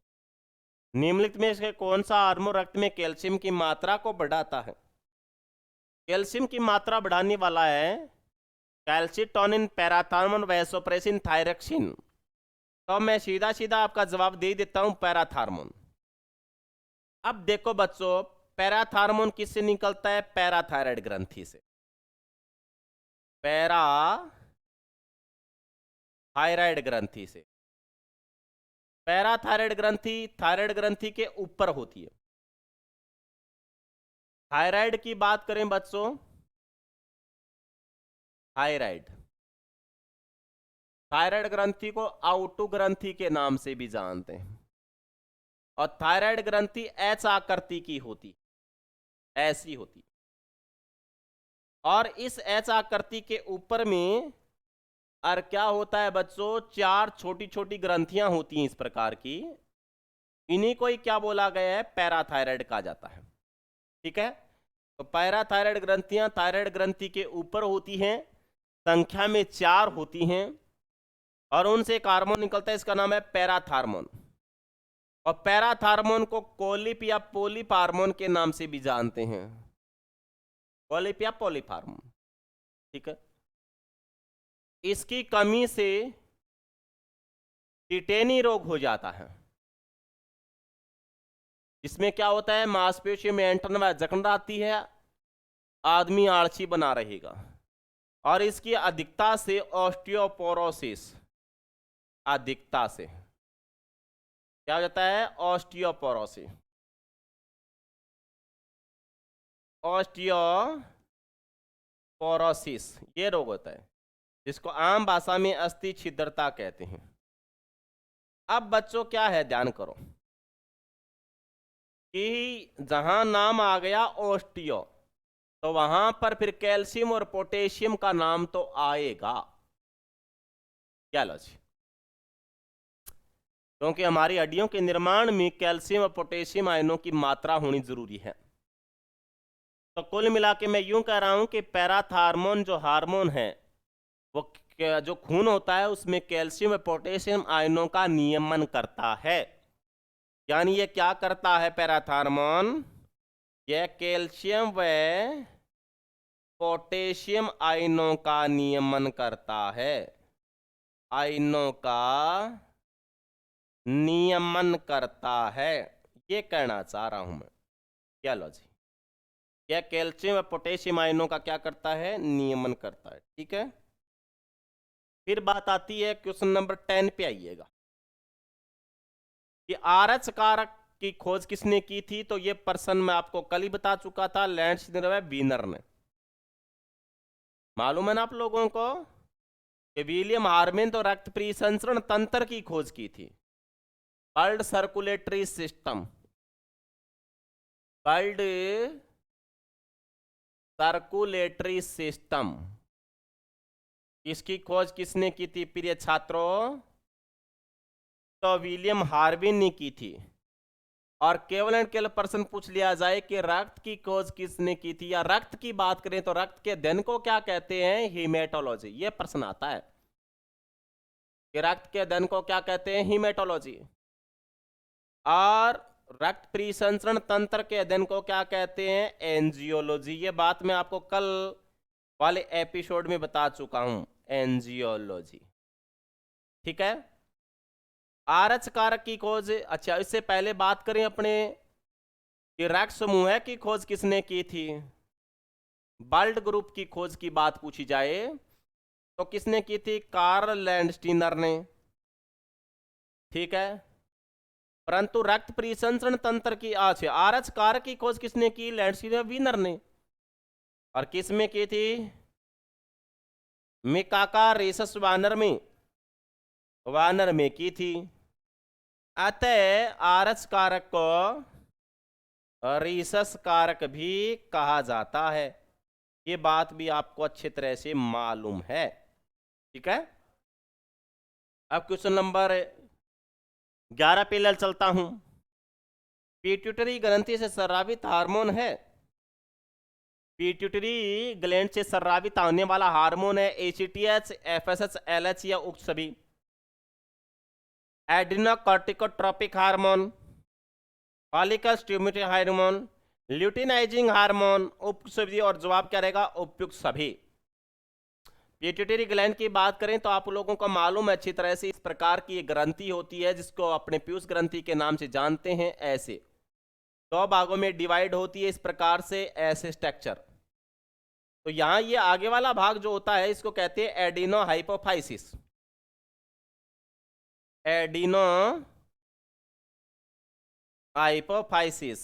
निम्नलिखित में से कौन सा हार्मोन रक्त में कैल्शियम की मात्रा को बढ़ाता है? कैल्शियम की मात्रा बढ़ाने वाला है कैल्सिटोनिन, पैराथार्मोन, वैसोप्रेसिन, थायरक्सिन। तो मैं सीधा सीधा आपका जवाब दे देता हूं, पैराथार्मोन। अब देखो बच्चों, पैराथार्मोन किससे निकलता है? पैराथायराइड ग्रंथि से। पैराथायराइड ग्रंथि से। पैराथायराइड ग्रंथि थायराइड ग्रंथि के ऊपर होती है। थायराइड की बात करें बच्चों, थायराइड थायराइड ग्रंथि को आउटू ग्रंथि के नाम से भी जानते हैं। और थायराइड ग्रंथि एच आकृति की होती, ऐसी होती। और इस एच आकृति के ऊपर में और क्या होता है बच्चों, 4 छोटी छोटी ग्रंथियां होती हैं इस प्रकार की। इन्हीं को ही क्या बोला गया है? पैराथायराइड कहा जाता है। ठीक है, तो पैराथायराइड ग्रंथियां थायराइड ग्रंथि के ऊपर होती हैं, संख्या में 4 होती हैं, और उनसे एक हार्मोन निकलता है, इसका नाम है पैराथार्मोन। और पैराथार्मोन को कोलिप या पोलिप हार्मोन के नाम से भी जानते हैं, कोलिप या पोलिप हार्मोन। ठीक है, इसकी कमी से टिटेनी रोग हो जाता है। इसमें क्या होता है? मांसपेशियों में ऐंठन व जकड़न आती है, आदमी आलसी बना रहेगा। और इसकी अधिकता से ऑस्टियोपोरोसिस, अधिकता से क्या हो जाता है? ऑस्टियोपोरोसिस, ऑस्टियोपोरोसिस ये रोग होता है, जिसको आम भाषा में अस्थि छिद्रता कहते हैं। अब बच्चों क्या है, ध्यान करो कि जहां नाम आ गया ऑस्टियो, तो वहां पर फिर कैल्शियम और पोटेशियम का नाम तो आएगा। क्या लॉजिक? क्योंकि हमारी हड्डियों के निर्माण में कैल्शियम और पोटेशियम आयनों की मात्रा होनी जरूरी है। तो कुल मिला के मैं यूं कह रहा हूं कि पैराथार्मोन जो हार्मोन है, वो जो खून होता है उसमें कैल्शियम और पोटेशियम आयनों का नियमन करता है। यानी ये क्या करता है? पैराथार्मोन यह कैल्शियम व पोटेशियम आयनों का नियमन करता है, आयनों का नियमन करता है, ये कहना चाह रहा हूं मैं। क्या लॉजिक? यह कैल्शियम व पोटेशियम आयनों का क्या करता है? नियमन करता है। ठीक है, फिर बात आती है क्वेश्चन नंबर 10 पे आइएगा कि आरएच कारक की खोज किसने की थी? तो ये पर्सन मैं आपको कल ही बता चुका था, लैंड्स वीनर ने। मालूम है ना आप लोगों को कि विलियम हार्मन तो रक्त परिसंचरण तंत्र की खोज की थी, blood circulatory system, blood circulatory system, इसकी खोज किसने की थी प्रिय छात्रों? तो विलियम हार्विन ने की थी। और केवल एंड केवल प्रश्न पूछ लिया जाए कि रक्त की खोज किसने की थी, या रक्त की बात करें तो रक्त के अध्ययन को क्या कहते हैं? हीमेटोलॉजी। ये प्रश्न आता है कि रक्त के अध्ययन को क्या कहते हैं? हीमेटोलॉजी। और रक्त परिसंचरण तंत्र के अध्ययन को क्या कहते हैं? एंजियोलॉजी। ये बात मैं आपको कल वाले एपिसोड में बता चुका हूं, एंजियोलॉजी। ठीक है, आरएच कारक की खोज। अच्छा, इससे पहले बात करें अपने कि रक्त समूह की खोज किसने की थी? ब्लड ग्रुप की खोज की बात पूछी जाए तो किसने की थी? कार्ल लैंडस्टीनर ने। ठीक है, परंतु रक्त परिसंचरण तंत्र की आरएच कारक की खोज किसने की? लैंडस्टीनर वीनर ने। और किस में की थी? मिकाका रेसस वानर में की थी। अतः आरएच कारक को रीसस कारक भी कहा जाता है। ये बात भी आपको अच्छी तरह से मालूम है। ठीक है, अब क्वेश्चन नंबर 11 पे चलता हूं। पिट्यूटरी ग्रंथि से स्रावित हार्मोन है, पिट्यूटरी ग्लैंड से स्रावित होने वाला हार्मोन है एसीटीएच, एफएसएच, एलएच या उक्त सभी। Adrenocorticotropic hormone, follicle stimulating hormone, luteinizing hormone, उपयुक्त सभी। और जवाब क्या रहेगा? उपयुक्त सभी। पिट्यूटरी ग्लैंड की बात करें तो आप लोगों को मालूम है अच्छी तरह से, इस प्रकार की एक ग्रंथि होती है जिसको अपने पीयूष ग्रंथि के नाम से जानते हैं। ऐसे दो भागों में डिवाइड होती है इस प्रकार से, ऐसे स्ट्रक्चर। तो यहां ये आगे वाला भाग जो होता है इसको कहते हैं एडिनो हाइपोफाइसिस। Adeno hypophysis.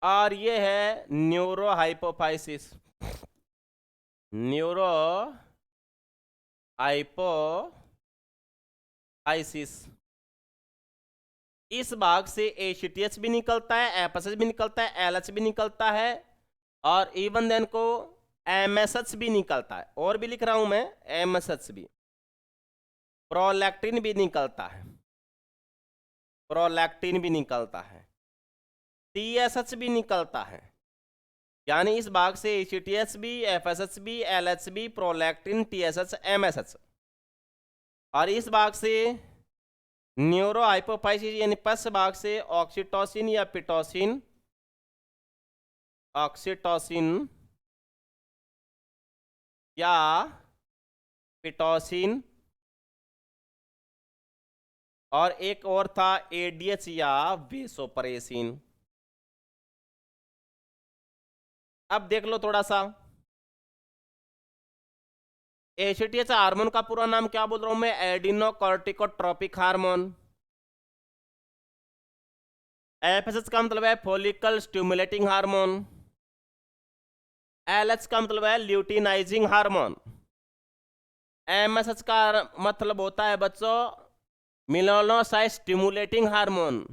और ये है न्यूरो हाइपोफाइसिस। Neuro hypophysis. इस भाग से एसीटीएच भी निकलता है, एफएसएच भी निकलता है, एलएच भी निकलता है, और इवन देन को एमएसएच भी निकलता है। और भी लिख रहा हूं मैं, एमएसएच भी, प्रोलैक्टिन भी निकलता है, प्रोलैक्टिन भी निकलता है, टीएसएच भी निकलता है। यानी इस भाग से एसीटीएच भी, एफएसएच भी, एलएच भी, प्रोलैक्टिन, टीएसएच, एमएसएच। और इस भाग से न्यूरो हाइपोफाइसिस यानी पस भाग से ऑक्सीटोसिन या पिटोसिन, ऑक्सीटोसिन या पिटोसिन, और एक और था एडीएच या वेसोप्रेसिन। अब देख लो थोड़ा सा, एसीटीएच हार्मोन का पूरा नाम क्या बोल रहा हूं मैं? एडिनोकॉर्टिकोट्रोपिक हार्मोन। एफएसएच का मतलब है फॉलिकल स्टिमुलेटिंग हार्मोन। एलएच का मतलब है ल्यूटिनाइजिंग हार्मोन। एमएसएच का मतलब होता है बच्चों मेलानोसाइट स्टिमुलेटिंग हार्मोन।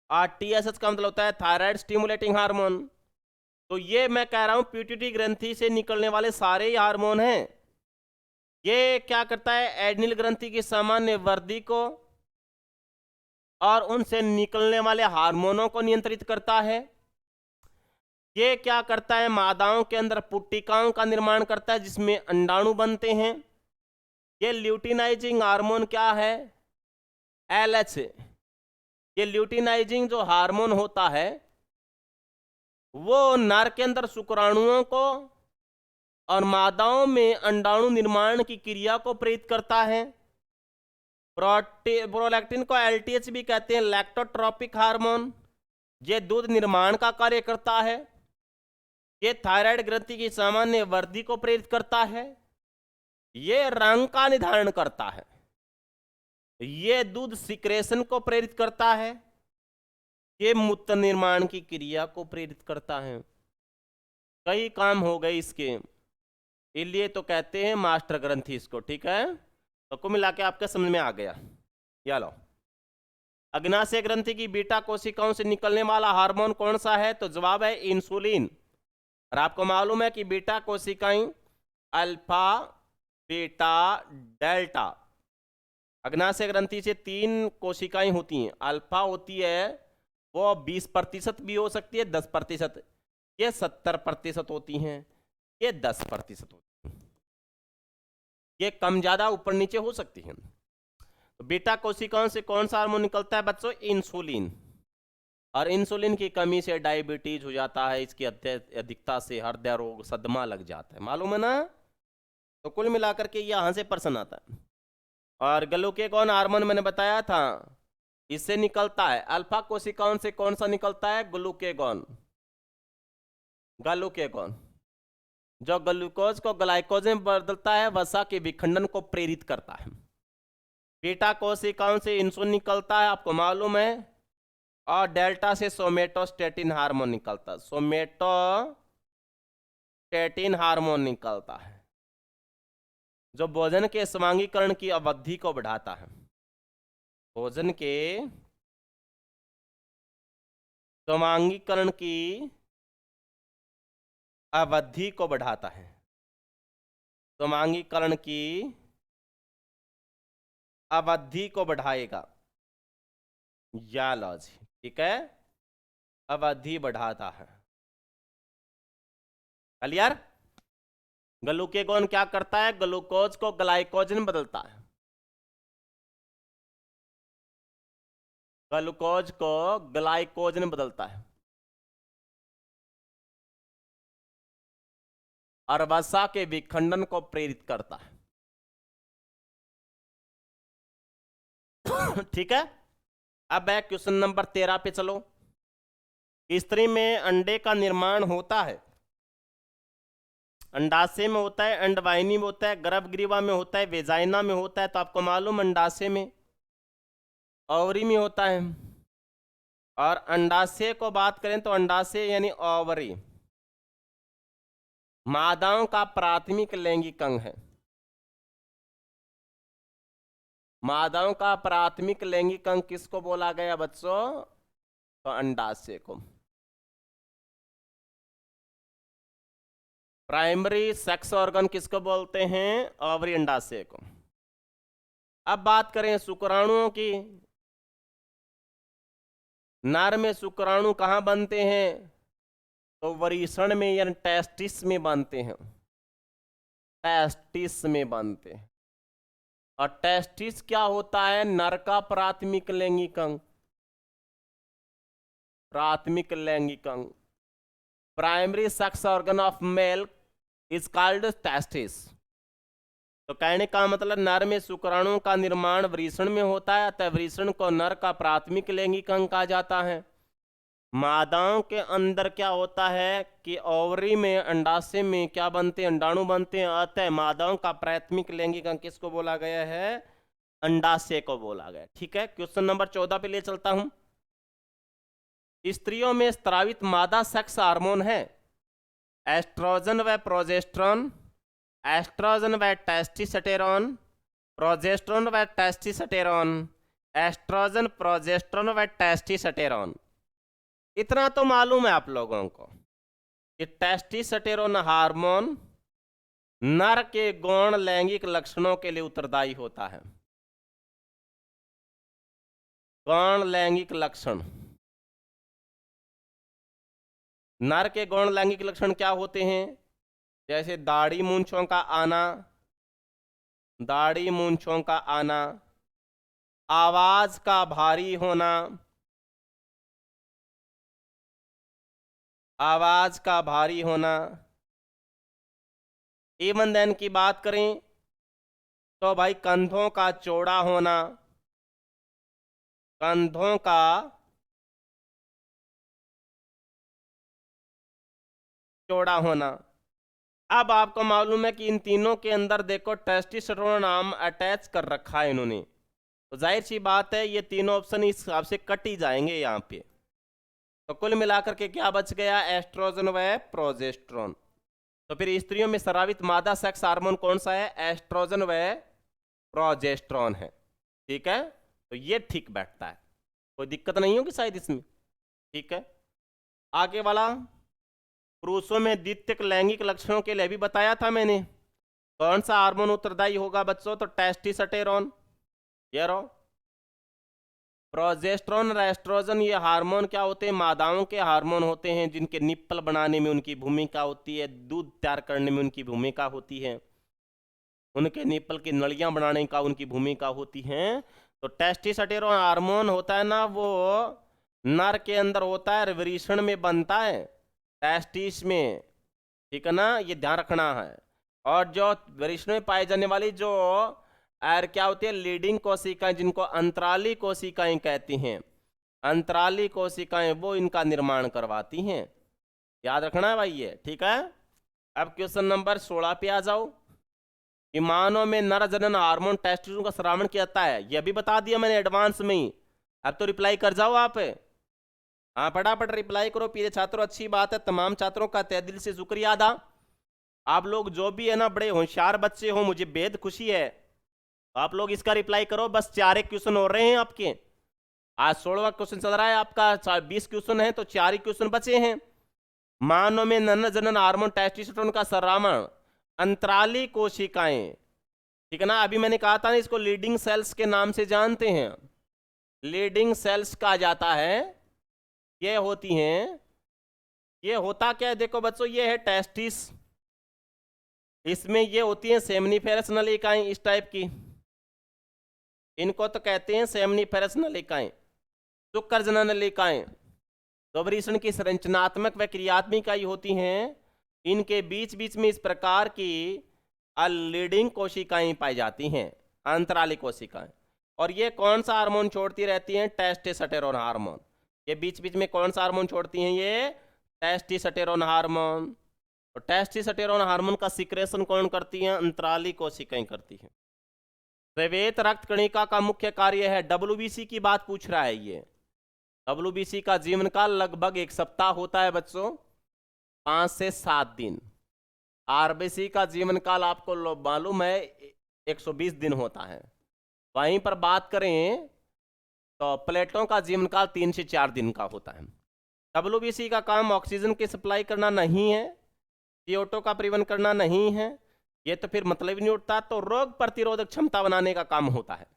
और टीएसएच का मतलब होता है थायराइड स्टिमुलेटिंग हार्मोन। तो ये मैं कह रहा हूं पिट्यूटरी ग्रंथि से निकलने वाले सारे ही हार्मोन हैं। ये क्या करता है? एड्रिनल ग्रंथि की सामान्य वृद्धि को और उनसे निकलने वाले हार्मोनों को नियंत्रित करता है। ये क्या करता है? मादाओं के अंदर पुट्टिकाओं का निर्माण करता है जिसमें अंडाणु बनते हैं। ये ल्यूटिनाइजिंग हार्मोन क्या है? एलएच। ये ल्यूटिनाइजिंग जो हार्मोन होता है वो नर के अंदर शुक्राणुओं को और मादाओं में अंडाणु निर्माण की क्रिया को प्रेरित करता है। प्रोलैक्टिन को एलटीएच भी कहते हैं, लैक्टोट्रोपिक हार्मोन। ये दूध निर्माण का कार्य करता है। ये थायराइड ग्रंथि की सामान्य वृद्धि को प्रेरित करता है। ये रंग का निर्धारण करता है। ये दूध सिक्रेशन को प्रेरित करता है। ये मूत्र निर्माण की क्रिया को प्रेरित करता है। कई काम हो गए इसके, इसलिए तो कहते हैं मास्टर ग्रंथि इसको। ठीक है, तो कुल मिला के आपके समझ में आ गया। या लो, अग्नाशय ग्रंथि की बीटा कोशिकाओं से निकलने वाला हार्मोन कौन सा है? तो जवाब है इंसुलिन। और आपको मालूम है कि बीटा कोशिकाएं अल्फा, बीटा, डेल्टा। अग्नाशय ग्रंथि से 3 कोशिकाएं होती हैं। अल्फा होती है वो 20% भी हो सकती है, 10%। ये 70% होती हैं, ये 10% होती हैं। ये कम ज्यादा ऊपर नीचे हो सकती हैं। तो बीटा कोशिकाओं से कौन सा हार्मोन निकलता है बच्चों? इंसुलिन। और इंसुलिन की कमी से डायबिटीज हो जाता है, इसकी अधिकता से हृदय रोग, सदमा लग जाता है, मालूम है ना? तो कुल मिलाकर के यहां से प्रश्न आता है। और ग्लूकेगॉन हार्मोन मैंने बताया था, इससे निकलता है। अल्फा कोशिकाओं से कौन सा निकलता है? ग्लूकेगॉन। ग्लूकेगॉन जो ग्लूकोज को ग्लाइकोज में बदलता है, वसा के विखंडन को प्रेरित करता है। बीटा कोशिकाओं से इंसुलिन निकलता है, आपको मालूम है। और डेल्टा से सोमेटोस्टेटिन हार्मोन निकलता है। सोमेटोस्टेटिन हार्मोन निकलता है जो भोजन के समांगीकरण की अवधि को बढ़ाता है। भोजन के समांगीकरण की अवधि को बढ़ाता है। समांगीकरण की अवधि को बढ़ाएगा, या लॉज। ठीक है, अवधि बढ़ाता है। क्लियर? ग्लूकेगॉन क्या करता है? ग्लूकोज को ग्लाइकोज में बदलता है। ग्लूकोज को ग्लाइकोज में बदलता है और वसा के विखंडन को प्रेरित करता है। ठीक है, अब है क्वेश्चन नंबर 13 पे चलो। स्त्री में अंडे का निर्माण होता है, अंडाशय में होता है, अंडवाहिनी में होता है, गर्भग्रीवा में होता है, वेजाइना में होता है। तो आपको मालूम अंडाशय में, ओवरी में होता है। और अंडाशय को बात करें तो अंडाशय यानी ओवरी मादाओं का प्राथमिक लैंगिक अंग है। मादाओं का प्राथमिक लैंगिक अंग किसको बोला गया बच्चों? तो अंडाशय को। प्राइमरी सेक्स ऑर्गन किसको बोलते हैं? ओवरी अंडाशय को। अब बात करें शुक्राणुओं की। नर में शुक्राणु कहां बनते हैं? तो वरीषण में यानी टेस्टिस में बनते हैं, टेस्टिस में बनते हैं। और टेस्टिस क्या होता है? नर का प्राथमिक लैंगिक अंग, प्राथमिक लैंगिक अंग। Primary sex organ of male is called testis. तो कहने का मतलब नर में शुक्राणुओं का निर्माण वृषण में होता है, अतः वृषण को नर का प्राथमिक लैंगिक अंग कहा जाता है। मादाओं के अंदर क्या होता है कि ओवरी में, अंडाशय में क्या बनते हैं? अंडाणु बनते हैं। अतः मादाओं का प्राथमिक लैंगिक अंग किसको बोला गया है? अंडाशय को बोला गया। ठीक है, क्वेश्चन नंबर 14 पे ले चलता हूं। स्त्रियों में स्रावित मादा सेक्स हार्मोन है एस्ट्रोजन व प्रोजेस्टेरोन, एस्ट्रोजन व टेस्टोस्टेरोन, प्रोजेस्टेरोन व टेस्टोस्टेरोन, एस्ट्रोजन, प्रोजेस्टेरोन व टेस्टोस्टेरोन। इतना तो मालूम है आप लोगों को कि टेस्टोस्टेरोन हार्मोन नर के गौण लैंगिक लक्षणों के लिए उत्तरदायी होता है। गौण लैंगिक लक्षण, नर के गौण लैंगिक लक्षण क्या होते हैं? जैसे दाढ़ी मूंछों का आना, दाढ़ी मूंछों का आना, आवाज का भारी होना, आवाज का भारी होना। इवन देन की बात करें तो भाई कंधों का चौड़ा होना, कंधों का चौड़ा होना। अब आपको मालूम है कि इन तीनों के अंदर देखो टेस्टोस्टेरोन नाम अटैच कर रखा है इन्होंने, तो जाहिर सी बात है ये तीनों ऑप्शन इस हिसाब से कट ही जाएंगे यहाँ पे। तो कुल मिलाकर के क्या बच गया? एस्ट्रोजन व प्रोजेस्टेरोन। तो फिर स्त्रियों में स्रावित मादा सेक्स हार्मोन कौन सा है? एस्ट्रोजन व प्रोजेस्टेरोन है। ठीक है, तो ये ठीक बैठता है, कोई दिक्कत नहीं होगी शायद इसमें। ठीक है, आगे वाला पुरुषों में द्वितीयक लैंगिक लक्षणों के लिए भी बताया था मैंने। कौन सा हार्मोन उत्तरदायी होगा बच्चों? तो टेस्टोस्टेरोन। ये रहो प्रोजेस्टेरोन और एस्ट्रोजन, ये हार्मोन क्या होते हैं? मादाओं के हार्मोन होते हैं, जिनके निप्पल बनाने में उनकी भूमिका होती है, दूध तैयार करने में उनकी भूमिका होती है, उनके निप्पल की नलियां बनाने का उनकी भूमिका होती है। तो टेस्टोस्टेरोन हार्मोन होता है ना, वो नर के अंदर होता है, वृषण में बनता है, टेस्टिस में। ठीक है ना, ये ध्यान रखना है। और जो वृषण में पाई जाने वाली जो क्या होती है? लीडिंग कोशिकाएं, जिनको अंतराली कोशिकाएं कहती हैं, अंतराली कोशिकाएं, वो इनका निर्माण करवाती हैं। याद रखना है भाई ये। ठीक है, अब क्वेश्चन नंबर 16 पे आ जाओ। मानव में नर जनन हार्मोन टेस्टोस्टेरोन का श्रावण किया जाता है, यह भी बता दिया मैंने एडवांस में ही। अब तो रिप्लाई कर जाओ आप। हाँ, फटाफट रिप्लाई करो प्रिय छात्रों, अच्छी बात है। तमाम छात्रों का तहे दिल से शुक्रिया अदा। आप लोग जो भी है ना, बड़े होशियार बच्चे हो, मुझे बेहद खुशी है। आप लोग इसका रिप्लाई करो। बस 4 क्वेश्चन हो रहे हैं आपके। आज 16वां क्वेश्चन चल रहा है आपका, 20 क्वेश्चन है तो 4 ही क्वेश्चन बचे हैं। मानव में नर जनन हार्मोन टेस्टोस्टेरोन का श्रावण अंतराली कोशिकाएं, ठीक है ना, अभी मैंने कहा था ना, इसको लीडिंग सेल्स के नाम से जानते हैं, लीडिंग सेल्स कहा जाता है। ये होती हैं, ये होता क्या है? देखो बच्चों, ये है टेस्टिस, इसमें ये होती हैं सेमनीफेरस नलिकाएं इस टाइप की, इनको तो कहते हैं सेमनीफेरस नलिकाएं। शुक्र जनन नलिकाएं गभरीषण की संरचनात्मक व क्रियात्मक इकाई होती हैं। इनके बीच बीच में इस प्रकार की लीडिंग कोशिकाएं पाई जाती हैं, अंतराली कोशिकाएं। और ये कौन सा हार्मोन छोड़ती रहती हैं? Testosterone hormone. ये बीच बीच में कौन सा हार्मोन छोड़ती हैं? ये टेस्टोस्टेरोन हार्मोन। तो टेस्टोस्टेरोन हार्मोन का सिक्रेशन कौन करती है? अंतराली कोशिकाएं करती हैं। श्वेत रक्त कणिका का मुख्य कार्य है, WBC की बात पूछ रहा है ये। WBC का जीवन काल लगभग 1 सप्ताह होता है बच्चों, 5 से 7 दिन। RBC का जीवन काल आपको मालूम है 120 दिन होता है। वहीं पर बात करें तो प्लेटों का जीवन काल 3 से 4 दिन का होता है। WBC का काम ऑक्सीजन की सप्लाई करना नहीं है, CO2 का परिवहन करना नहीं है, ये तो फिर मतलब ही नहीं उठता। तो रोग प्रतिरोधक क्षमता बनाने का काम होता है।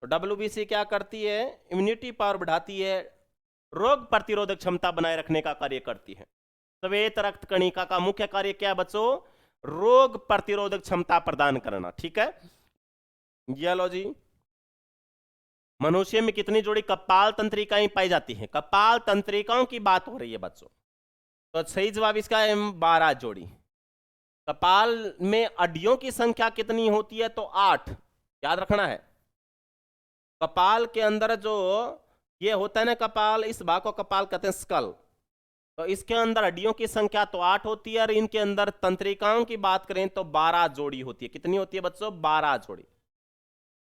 तो WBC क्या करती है? इम्यूनिटी पावर बढ़ाती है, रोग प्रतिरोधक क्षमता बनाए रखने का कार्य करती है। श्वेत रक्त कणिका का मुख्य कार्य क्या है बच्चों? रोग प्रतिरोधक क्षमता प्रदान करना। ठीक है, ये लो जी। मनुष्य में कितनी जोड़ी कपाल तंत्रिकाएं पाई जाती हैं? कपाल तंत्रिकाओं की बात हो रही है बच्चों, तो सही जवाब इसका है 12 जोड़ी। कपाल में हड्डियों की संख्या कितनी होती है? तो 8, याद रखना है। कपाल के अंदर जो ये होता है ना कपाल, इस भाग को कपाल कहते हैं स्कल। तो इसके अंदर हड्डियों की संख्या तो 8 होती है, और इनके अंदर तंत्रिकाओं की बात करें तो 12 जोड़ी होती है। कितनी होती है बच्चों? 12 जोड़ी।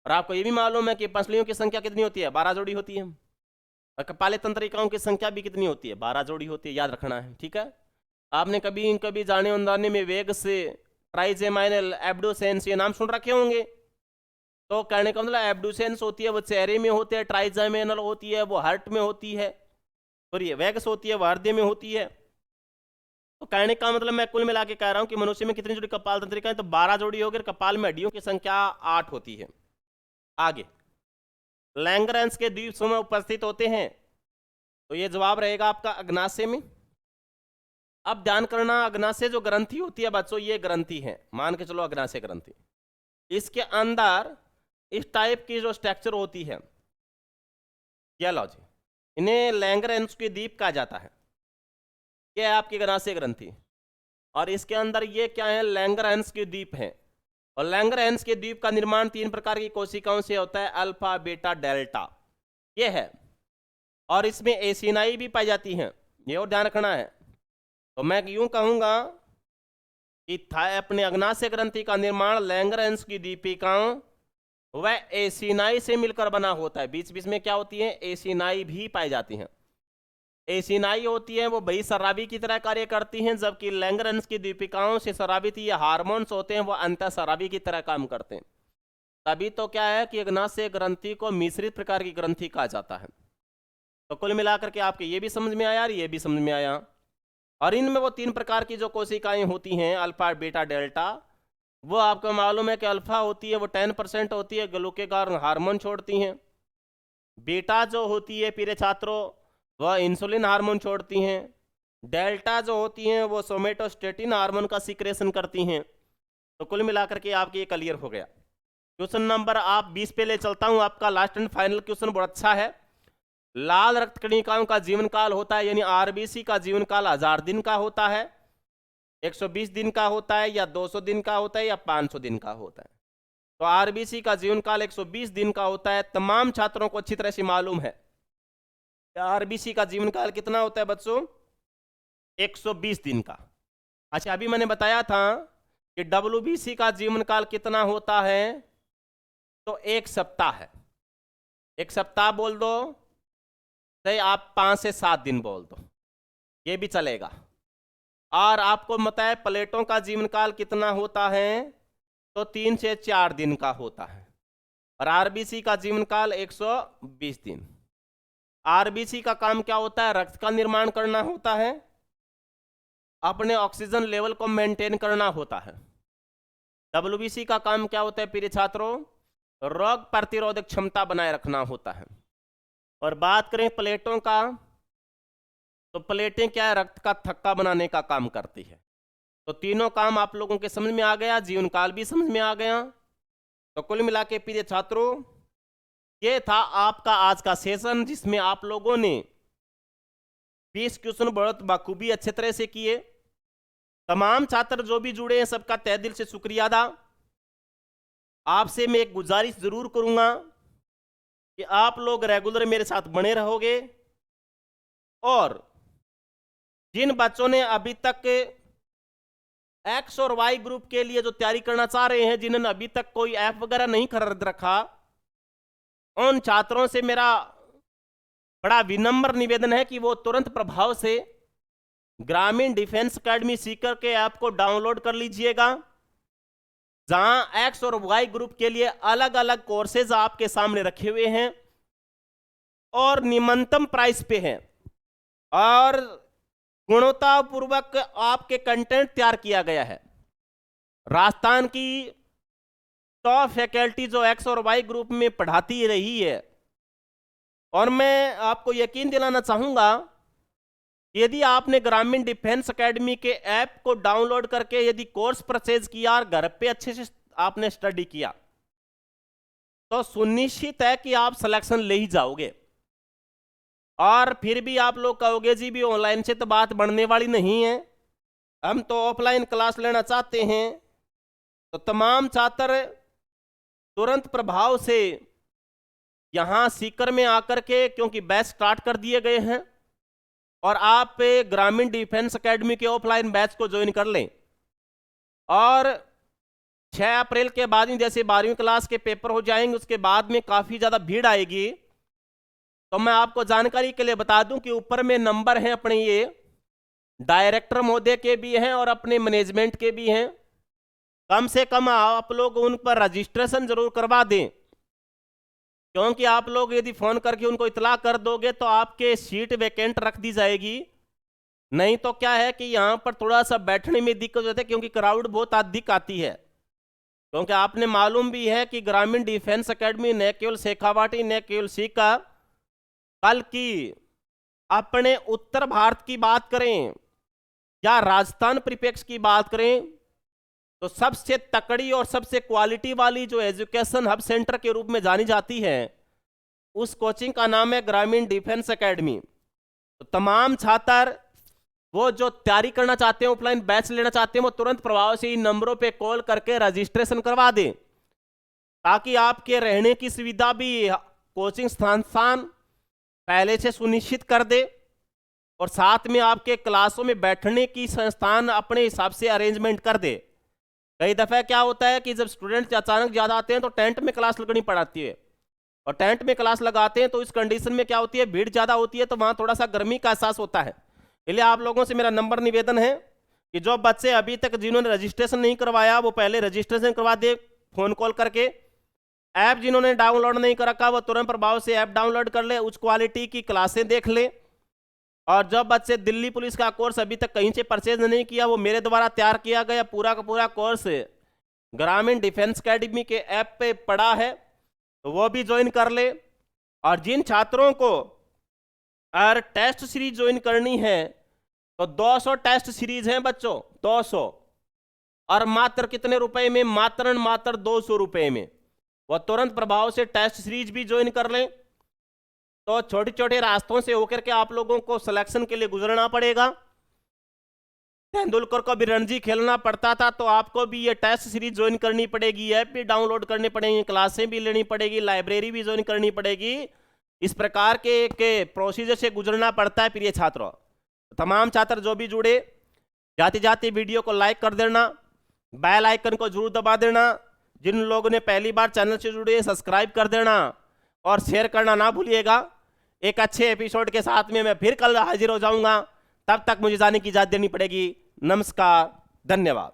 और आपको ये भी मालूम है कि पसलियों की संख्या कितनी होती है? 12 जोड़ी होती है। और कपाली तंत्रिकाओं की संख्या भी कितनी होती है? 12 जोड़ी होती है, याद रखना है। ठीक है, आपने कभी जाने अनजाने में वेग से ट्राइजेमाइनल एब्डोसेंस ये नाम सुन रखे होंगे। तो कहने का मतलब एब्डोसेंस होती है वो चेहरे में होती है, ट्राइजेमाइनल होती है वो हार्ट में होती है, और ये वेगस होती है वो हृदय में होती है। तो कहने का मतलब मैं कुल मिला के कह रहा हूं कि मनुष्य में कितनी जोड़ी कपाल तंत्रिकाएं? तो 12 जोड़ी होगी, और कपाल में हड्डियों की संख्या 8 होती है। आगे, लैंगरेंस के द्वीप समूह उपस्थित होते हैं, तो ये जवाब रहेगा आपका अग्नाशय में। अब ध्यान करना, अग्नाशय जो ग्रंथि होती है बच्चों, ये ग्रंथि है, मान के चलो अग्नाशय ग्रंथि। इसके अंदर इस टाइप की जो स्ट्रक्चर होती है, क्या लो जी, इन्हें लैंगरेंस के द्वीप कहा जाता है। ये है आपकी अग्नाशय ग्रंथि, और इसके अंदर ये क्या है? लैंगरेंस के द्वीप है। और लैंगरेंस के द्वीप का निर्माण 3 प्रकार की कोशिकाओं से होता है, अल्फा, बीटा, डेल्टा, ये है। और इसमें एसिनाई भी पाई जाती हैं, ये और ध्यान रखना है। तो मैं यूं कहूंगा कि अपने अग्नाशय ग्रंथि का निर्माण लैंगरेंस की दीपिकाओं व एसिनाई से मिलकर बना होता है। बीच बीच में क्या होती है? एसिनाई भी पाई जाती हैं। एसिनाई होती है वो बहिस्रावी की तरह कार्य करती हैं, जबकि लैंगरेंस की दीपिकाओं से स्रावित ये हार्मोन्स होते हैं वो अंतःस्रावी की तरह काम करते हैं। तभी तो क्या है कि अग्नाशय ग्रंथि को मिश्रित प्रकार की ग्रंथि कहा जाता है। तो कुल मिलाकर के आपके ये भी समझ में आया और ये भी समझ में आया। और इनमें वो 3 प्रकार की जो कोशिकाएं होती हैं, अल्फा, बीटा, डेल्टा, वो आपको मालूम है कि अल्फा होती है वो 10% होती है, ग्लूकेगॉन हार्मोन छोड़ती हैं। बीटा जो होती है प्रिय छात्रों वह इंसुलिन हार्मोन छोड़ती हैं। डेल्टा जो होती हैं वो सोमेटोस्टेटिन हार्मोन का सिक्रेशन करती हैं। तो कुल मिलाकर के आपके ये क्लियर हो गया। क्वेश्चन नंबर आप 20 पे ले चलता हूं, आपका लास्ट एंड फाइनल क्वेश्चन बहुत अच्छा है। लाल रक्त कणिकाओं का जीवन काल होता है, यानी आरबीसी का जीवन काल 1000 दिन का होता है, 120 दिन का होता है, या 200 दिन का होता है, या 500 दिन का होता है। तो आरबीसी का जीवन काल 120 दिन का होता है। तमाम छात्रों को अच्छी तरह से मालूम है आरबीसी का जीवन काल कितना होता है बच्चों? 120 दिन का। अच्छा, अभी मैंने बताया था कि डब्ल्यूबीसी का जीवन काल कितना होता है, तो 1 सप्ताह है। 1 सप्ताह बोल दो, चाहे आप 5 से 7 दिन बोल दो, ये भी चलेगा। और आपको बताया प्लेटों का जीवन काल कितना होता है, तो 3 से 4 दिन का होता है। और आरबीसी का जीवन काल 120 दिन। आरबीसी का काम क्या होता है? रक्त का निर्माण करना होता है, अपने ऑक्सीजन लेवल को मेंटेन करना होता है। डब्ल्यूबीसी का काम क्या होता है प्रिय छात्रों? रोग प्रतिरोधक क्षमता बनाए रखना होता है। और बात करें प्लेटों का, तो प्लेटें क्या है? रक्त का थक्का बनाने का काम करती है। तो तीनों काम आप लोगों के समझ में आ गया, जीवन काल भी समझ में आ गया। तो कुल मिला के प्रिय छात्रों ये था आपका आज का सेशन, जिसमें आप लोगों ने 20 क्वेश्चन बहुत बखूबी अच्छे तरह से किए। तमाम छात्र जो भी जुड़े हैं सबका तहे दिल से शुक्रिया अदा। आपसे मैं एक गुजारिश जरूर करूंगा कि आप लोग रेगुलर मेरे साथ बने रहोगे, और जिन बच्चों ने अभी तक एक्स और वाई ग्रुप के लिए जो तैयारी करना चाह रहे हैं, जिन्होंने अभी तक कोई ऐप वगैरह नहीं खरीद रखा, उन छात्रों से मेरा बड़ा विनम्र निवेदन है कि वो तुरंत प्रभाव से ग्रामीण डिफेंस एकेडमी सीकर के ऐप को डाउनलोड कर लीजिएगा, जहां एक्स और वाई ग्रुप के लिए अलग अलग कोर्सेज आपके सामने रखे हुए हैं और निम्नतम प्राइस पे हैं, और गुणवत्तापूर्वक आपके कंटेंट तैयार किया गया है। राजस्थान की टॉप फैकल्टी जो एक्स और वाई ग्रुप में पढ़ाती रही है, और मैं आपको यकीन दिलाना चाहूंगा, यदि आपने ग्रामीण डिफेंस एकेडमी के ऐप को डाउनलोड करके यदि कोर्स परचेज किया और घर पे अच्छे से आपने स्टडी किया, तो सुनिश्चित है कि आप सिलेक्शन ले ही जाओगे। और फिर भी आप लोग कहोगे जी भी ऑनलाइन से तो बात बढ़ने वाली नहीं है, हम तो ऑफलाइन क्लास लेना चाहते हैं, तो तमाम छात्र तुरंत प्रभाव से यहाँ सीकर में आकर के, क्योंकि बैच स्टार्ट कर दिए गए हैं, और आप ग्रामीण डिफेंस एकेडमी के ऑफलाइन बैच को ज्वाइन कर लें। और 6 अप्रैल के बाद में जैसे 12वीं क्लास के पेपर हो जाएंगे, उसके बाद में काफ़ी ज़्यादा भीड़ आएगी। तो मैं आपको जानकारी के लिए बता दूं कि ऊपर में नंबर हैं अपने, ये डायरेक्टर महोदय के भी हैं और अपने मैनेजमेंट के भी हैं। कम से कम आप लोग उन पर रजिस्ट्रेशन जरूर करवा दें, क्योंकि आप लोग यदि फ़ोन करके उनको इतला कर दोगे तो आपके सीट वैकेंट रख दी जाएगी। नहीं तो क्या है कि यहाँ पर थोड़ा सा बैठने में दिक्कत होती है, क्योंकि क्राउड बहुत अधिक आती है। क्योंकि आपने मालूम भी है कि ग्रामीण डिफेंस एकेडमी न केवल शेखावाटी न केवल सीकर, बल्कि अपने उत्तर भारत की बात करें या राजस्थान परिप्रेक्ष्य की बात करें, तो सबसे तकड़ी और सबसे क्वालिटी वाली जो एजुकेशन हब सेंटर के रूप में जानी जाती है, उस कोचिंग का नाम है ग्रामीण डिफेंस एकेडमी। तो तमाम छात्र वो जो तैयारी करना चाहते हैं, ऑफलाइन बैच लेना चाहते हैं, वो तुरंत प्रभाव से इन नंबरों पे कॉल करके रजिस्ट्रेशन करवा दें, ताकि आपके रहने की सुविधा भी कोचिंग संस्थान पहले से सुनिश्चित कर दे, और साथ में आपके क्लासों में बैठने की संस्थान अपने हिसाब से अरेंजमेंट कर दे। कई दफ़ा क्या होता है कि जब स्टूडेंट अचानक ज़्यादा आते हैं तो टेंट में क्लास लगनी पड़ती है, और टेंट में क्लास लगाते हैं तो इस कंडीशन में क्या होती है, भीड़ ज़्यादा होती है, तो वहाँ थोड़ा सा गर्मी का एहसास होता है। इसलिए आप लोगों से मेरा नंबर निवेदन है कि जो बच्चे अभी तक जिन्होंने रजिस्ट्रेशन नहीं करवाया, वो पहले रजिस्ट्रेशन करवा दे फ़ोन कॉल करके। ऐप जिन्होंने डाउनलोड नहीं कर रखा, वो तुरंत प्रभाव से ऐप डाउनलोड कर ले, उच्च क्वालिटी की क्लासें देख ले। और जो बच्चे दिल्ली पुलिस का कोर्स अभी तक कहीं से परचेज नहीं किया, वो मेरे द्वारा तैयार किया गया पूरा का पूरा कोर्स ग्रामीण डिफेंस एकेडमी के ऐप पे पड़ा है, तो वो भी ज्वाइन कर ले। और जिन छात्रों को अगर टेस्ट सीरीज ज्वाइन करनी है, तो 200 टेस्ट सीरीज हैं बच्चों, 200, और मात्र कितने रुपए में, मात्र 200 रुपए में वो तुरंत प्रभाव से टेस्ट सीरीज भी ज्वाइन कर लें। तो छोटे छोटे रास्तों से होकर के आप लोगों को सिलेक्शन के लिए गुजरना पड़ेगा। तेंदुलकर को भी रणजी खेलना पड़ता था, तो आपको भी ये टेस्ट सीरीज ज्वाइन करनी पड़ेगी, ऐप भी डाउनलोड करनी पड़ेगी, क्लासें भी लेनी पड़ेगी, लाइब्रेरी भी ज्वाइन करनी पड़ेगी। इस प्रकार के प्रोसीजर से गुजरना पड़ता है प्रिय छात्रों। तमाम छात्र जो भी जुड़े, जाते जाते वीडियो को लाइक कर देना, बेल आइकन को जरूर दबा देना। जिन लोगों ने पहली बार चैनल से जुड़े, सब्सक्राइब कर देना और शेयर करना ना भूलिएगा। एक अच्छे एपिसोड के साथ में मैं फिर कल हाजिर हो जाऊंगा, तब तक मुझे जाने की इजाजत देनी पड़ेगी। नमस्कार, धन्यवाद।